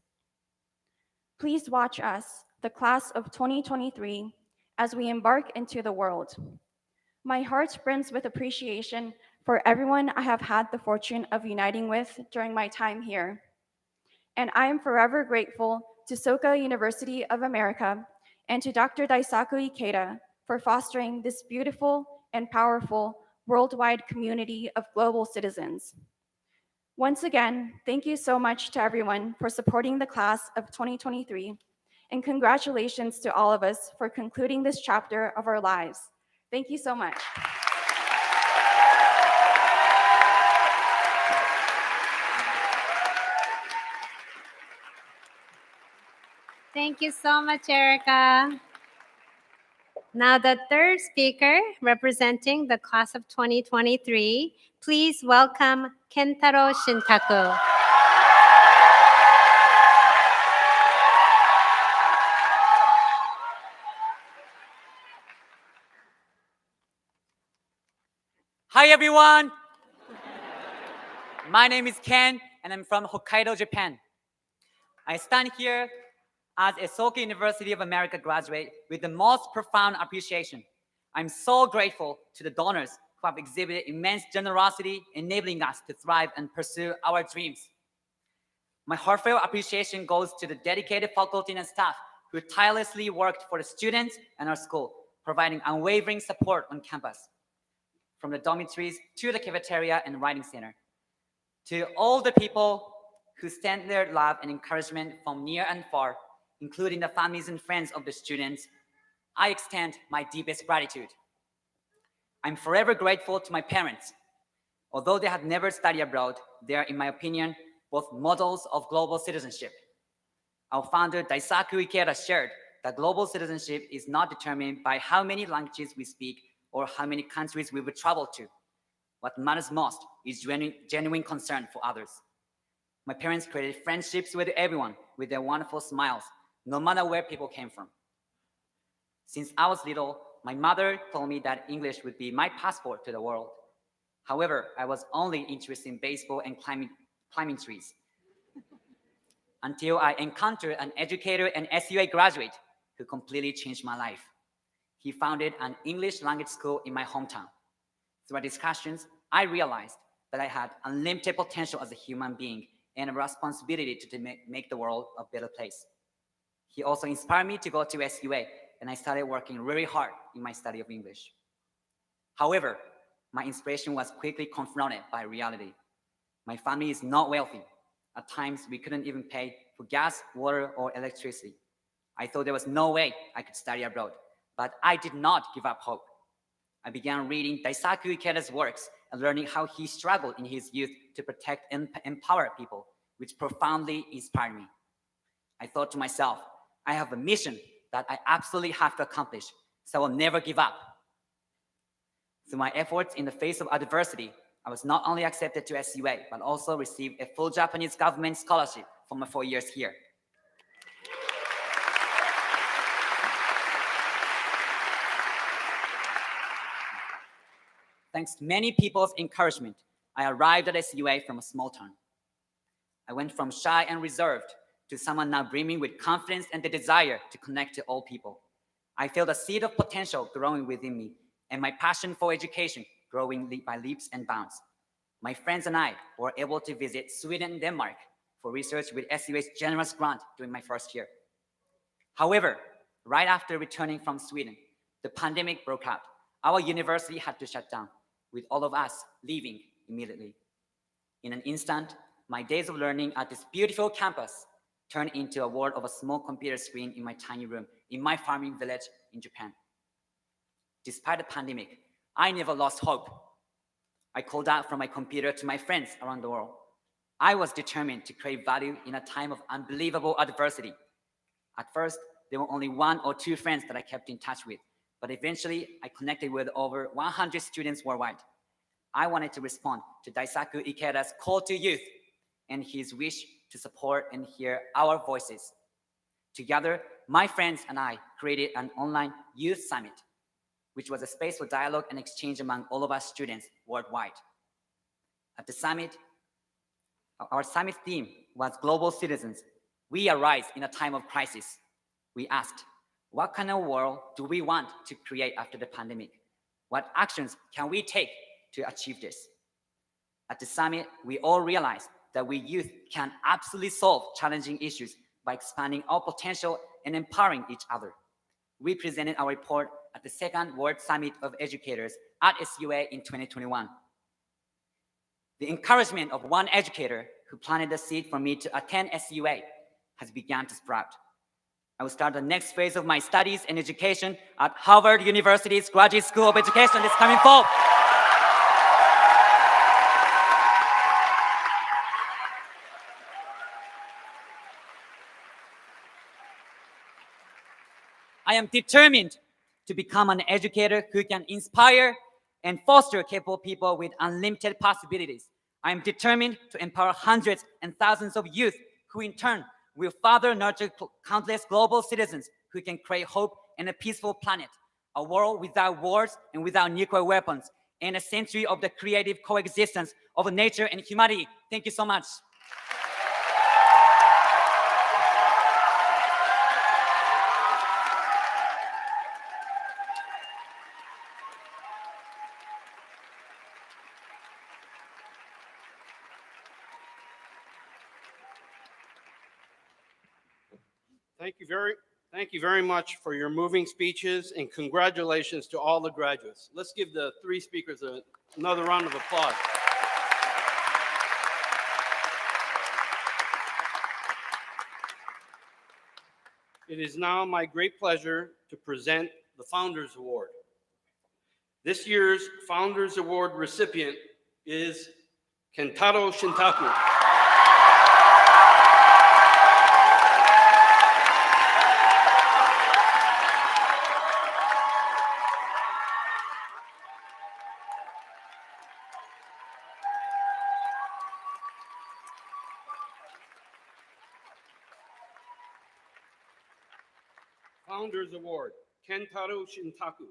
Please watch us, the class of 2023, as we embark into the world. My heart brims with appreciation for everyone I have had the fortune of uniting with during my time here. And I am forever grateful to Soka University of America and to Dr. Daisaku Ikeda for fostering this beautiful and powerful worldwide community of global citizens. Once again, thank you so much to everyone for supporting the class of 2023, and congratulations to all of us for concluding this chapter of our lives. Thank you so much. Thank you so much, Erica. Now, the third speaker representing the class of 2023, please welcome Kentaro Shintaku. Hi, everyone. My name is Ken, and I'm from Hokkaido, Japan. I stand here as a Soka University of America graduate with the most profound appreciation. I'm so grateful to the donors who have exhibited immense generosity, enabling us to thrive and pursue our dreams. My heartfelt appreciation goes to the dedicated faculty and staff who tirelessly worked for the students and our school, providing unwavering support on campus, from the dormitories to the cafeteria and writing center. To all the people who sent their love and encouragement from near and far, including the families and friends of the students, I extend my deepest gratitude. I'm forever grateful to my parents. Although they have never studied abroad, they are, in my opinion, both models of global citizenship. Our founder, Daisaku Ikeda, shared that global citizenship is not determined by how many languages we speak or how many countries we would travel to. What matters most is genuine concern for others. My parents created friendships with everyone with their wonderful smiles, no matter where people came from. Since I was little, my mother told me that English would be my passport to the world. However, I was only interested in baseball and climbing trees until I encountered an educator and SUA graduate who completely changed my life. He founded an English language school in my hometown. Through our discussions, I realized that I had unlimited potential as a human being and a responsibility to make the world a better place. He also inspired me to go to SUA, and I started working really hard in my study of English. However, my inspiration was quickly confronted by reality. My family is not wealthy. At times, we couldn't even pay for gas, water, or electricity. I thought there was no way I could study abroad, but I did not give up hope. I began reading Daisaku Ikeda's works and learning how he struggled in his youth to protect and empower people, which profoundly inspired me. I thought to myself, I have a mission that I absolutely have to accomplish, so I will never give up. Through my efforts in the face of adversity, I was not only accepted to SUA, but also received a full Japanese government scholarship for my 4 years here. thanks to many people's encouragement, I arrived at SUA from a small town. I went from shy and reserved to someone now brimming with confidence and the desire to connect to all people. I feel the seed of potential growing within me and my passion for education growing by leaps and bounds. My friends and I were able to visit Sweden and Denmark for research with SUA's generous grant during my first year. However, right after returning from Sweden, the pandemic broke out. Our university had to shut down, with all of us leaving immediately. In an instant, my days of learning at this beautiful campus turned into a world of a small computer screen in my tiny room in my farming village in Japan. Despite the pandemic, I never lost hope. I called out from my computer to my friends around the world. I was determined to create value in a time of unbelievable adversity. At first, there were only 1 or 2 friends that I kept in touch with, but eventually I connected with over 100 students worldwide. I wanted to respond to Daisaku Ikeda's call to youth and his wish to support and hear our voices. Together, my friends and I created an online youth summit, which was a space for dialogue and exchange among all of us students worldwide. At the summit, our summit theme was Global Citizens. We arise in a time of crisis. We asked, what kind of world do we want to create after the pandemic? What actions can we take to achieve this? At the summit, we all realized that we youth can absolutely solve challenging issues by expanding our potential and empowering each other. We presented our report at the Second World Summit of Educators at SUA in 2021. The encouragement of one educator who planted the seed for me to attend SUA has begun to sprout. I will start the next phase of my studies and education at Harvard University's Graduate School of Education this coming fall. I am determined to become an educator who can inspire and foster capable people with unlimited possibilities. I am determined to empower hundreds and thousands of youth who in turn will further nurture countless global citizens who can create hope and a peaceful planet, a world without wars and without nuclear weapons, and a century of the creative coexistence of nature and humanity. Thank you so much. Thank you very much for your moving speeches, and congratulations to all the graduates. Let's give the 3 speakers another round of applause. It is now my great pleasure to present the Founders Award. This year's Founders Award recipient is Kentaro Shintaku. Founders Award, Kentaro Shintaku.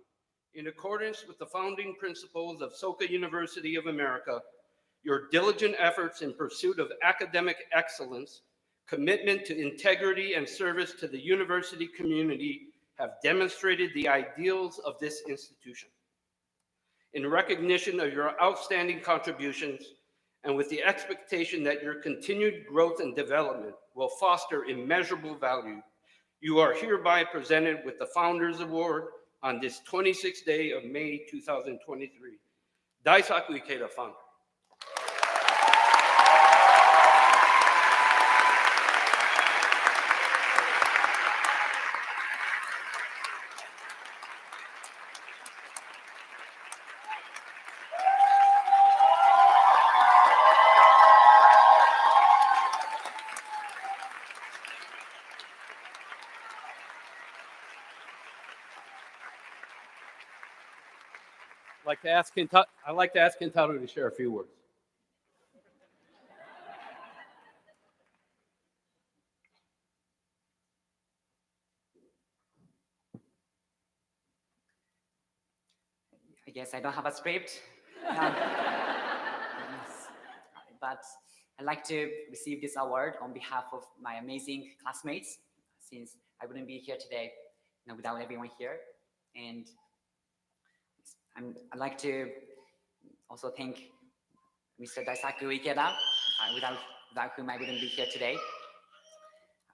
In accordance with the founding principles of Soka University of America, your diligent efforts in pursuit of academic excellence, commitment to integrity, and service to the university community have demonstrated the ideals of this institution. In recognition of your outstanding contributions, and with the expectation that your continued growth and development will foster immeasurable value, you are hereby presented with the Founders Award on this 26th day of May 2023. Daisaku Ikeda, founder. I'd like to ask Kentaro to share a few words. I guess I don't have a script. Yes. But I'd like to receive this award on behalf of my amazing classmates, since I wouldn't be here today, without everyone here. And I'd like to also thank Mr. Daisaku Ikeda, without whom I wouldn't be here today.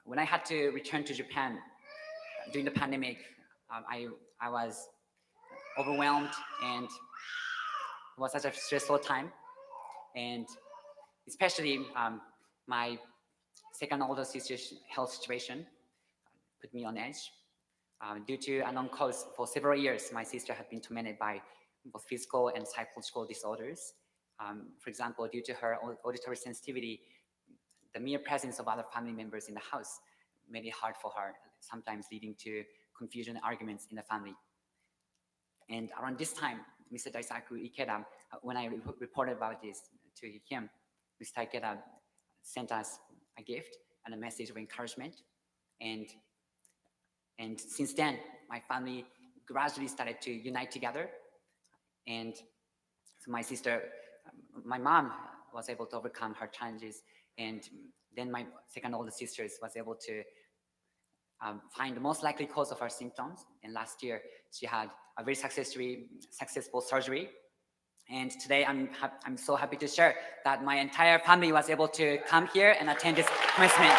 When I had to return to Japan during the pandemic, I was overwhelmed, and it was such a stressful time. And especially my second older sister's health situation put me on edge. Due to unknown cause, for several years, my sister had been tormented by both physical and psychological disorders. For example, due to her auditory sensitivity, the mere presence of other family members in the house made it hard for her, sometimes leading to confusion and arguments in the family. And around this time, Mr. Daisaku Ikeda, when I reported about this to him, Mr. Ikeda sent us a gift and a message of encouragement. And since then, my family gradually started to unite together. And so my mom was able to overcome her challenges. And then my second older sister was able to find the most likely cause of her symptoms. And last year, she had a very successful surgery. And today, I'm so happy to share that my entire family was able to come here and attend this commencement.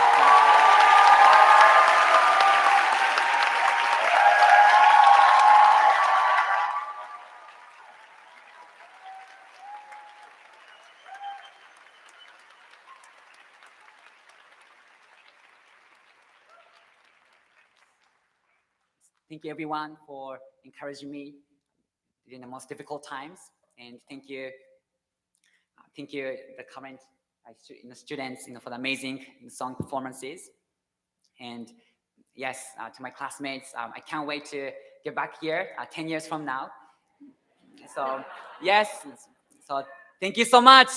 Thank you, everyone, for encouraging me during the most difficult times. And thank you, the current students, for the amazing song performances. And yes, to my classmates, I can't wait to get back here 10 years from now. So yes, so thank you so much.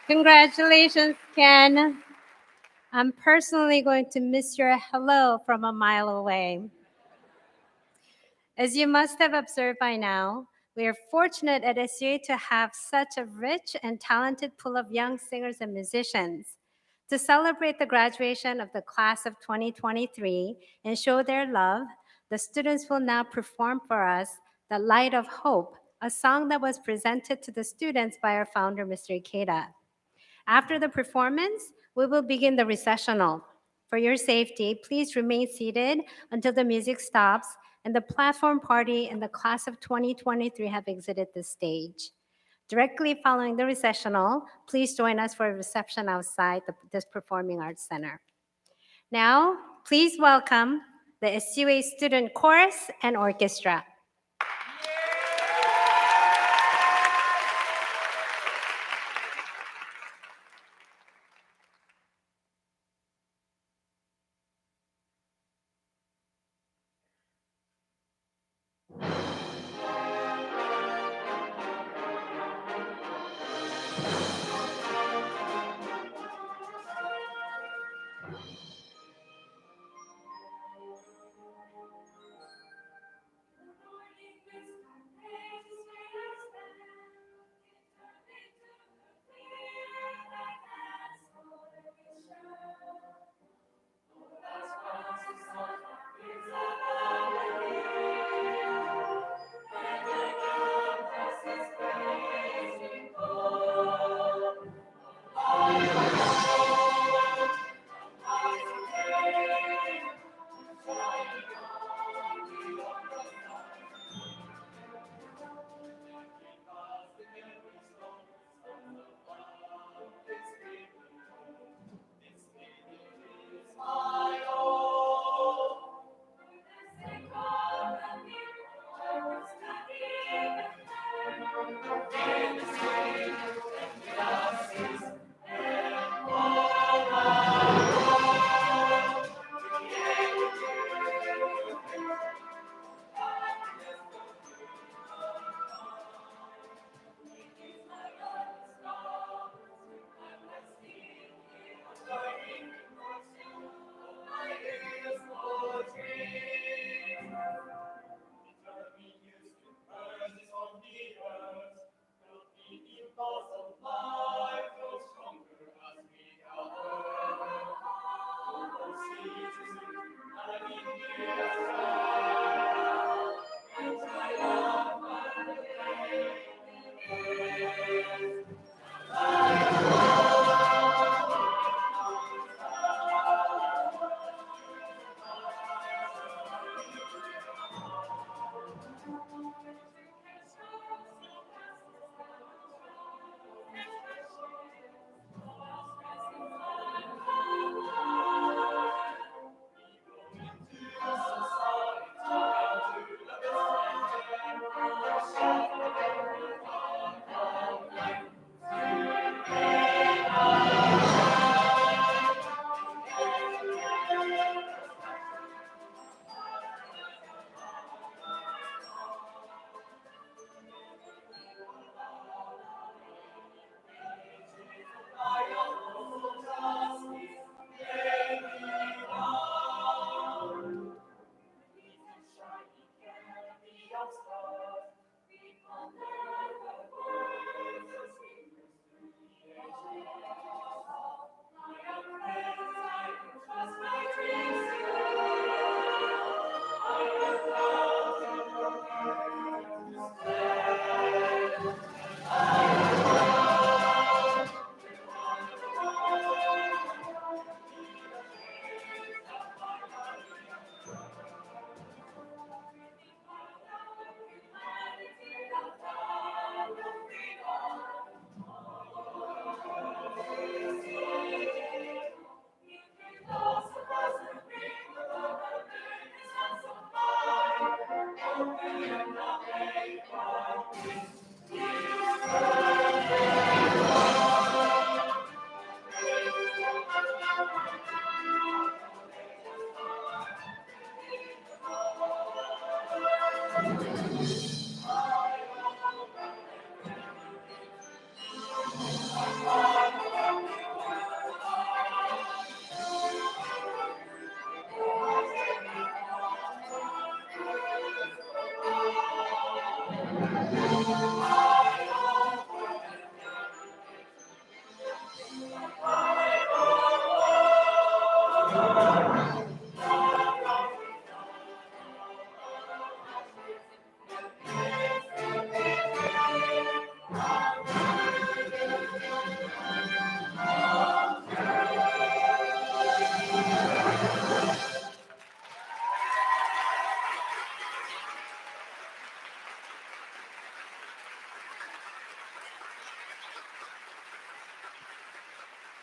Congratulations, Ken. I'm personally going to miss your hello from a mile away. As you must have observed by now, we are fortunate at SUA to have such a rich and talented pool of young singers and musicians. To celebrate the graduation of the class of 2023 and show their love, the students will now perform for us "The Light of Hope," a song that was presented to the students by our founder, Mr. Ikeda. After the performance, we will begin the recessional. For your safety, please remain seated until the music stops and the platform party and the class of 2023 have exited the stage. Directly following the recessional, please join us for a reception outside this Performing Arts Center. Now, please welcome the SUA Student Chorus and Orchestra.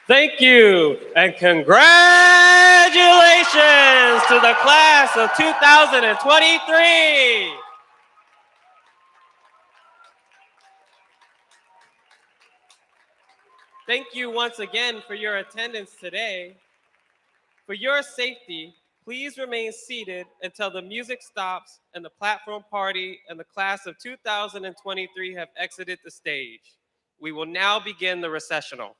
Thank you, and congratulations to the class of 2023. Thank you once again for your attendance today. For your safety, please remain seated until the music stops and the platform party and the class of 2023 have exited the stage. We will now begin the recessional.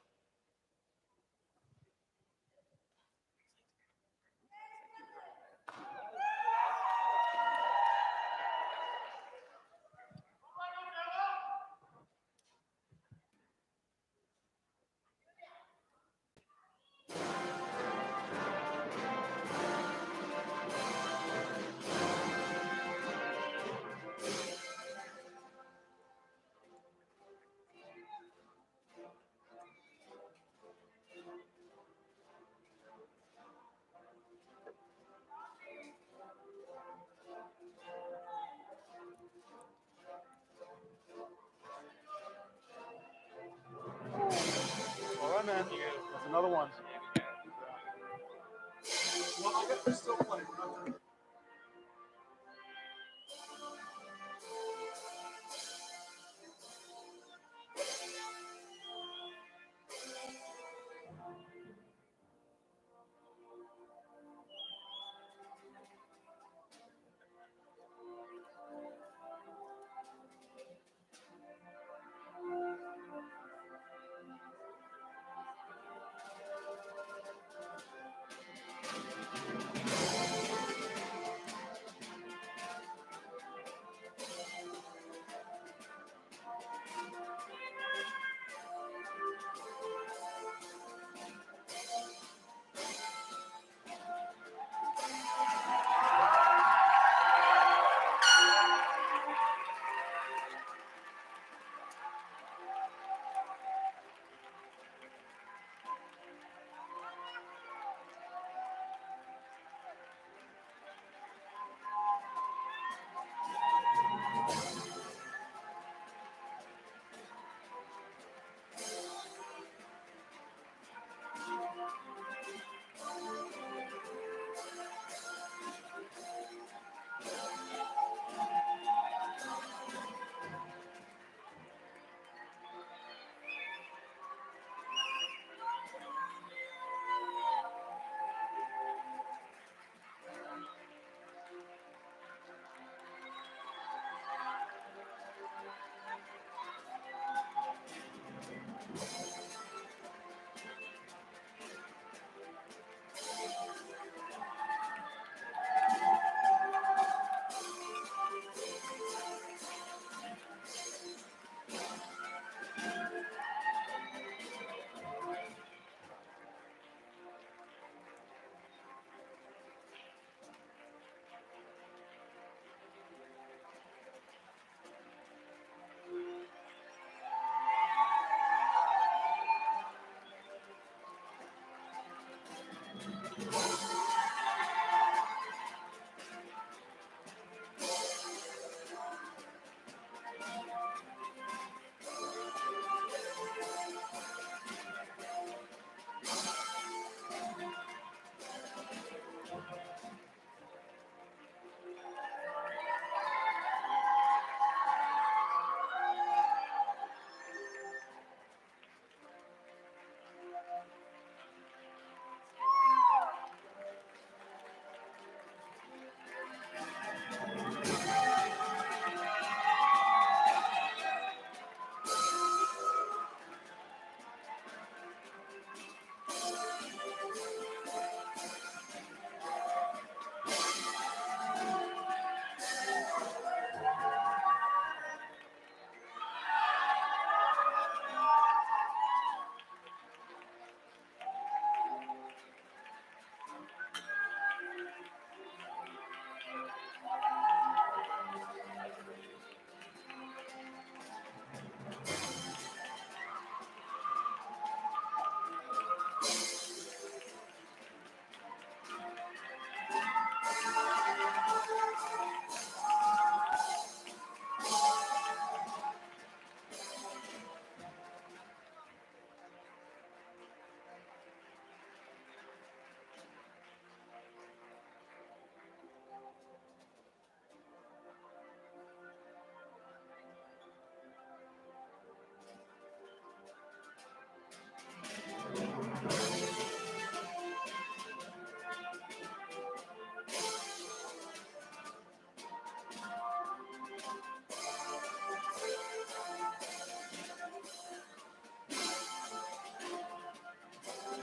All right, man. That's another one.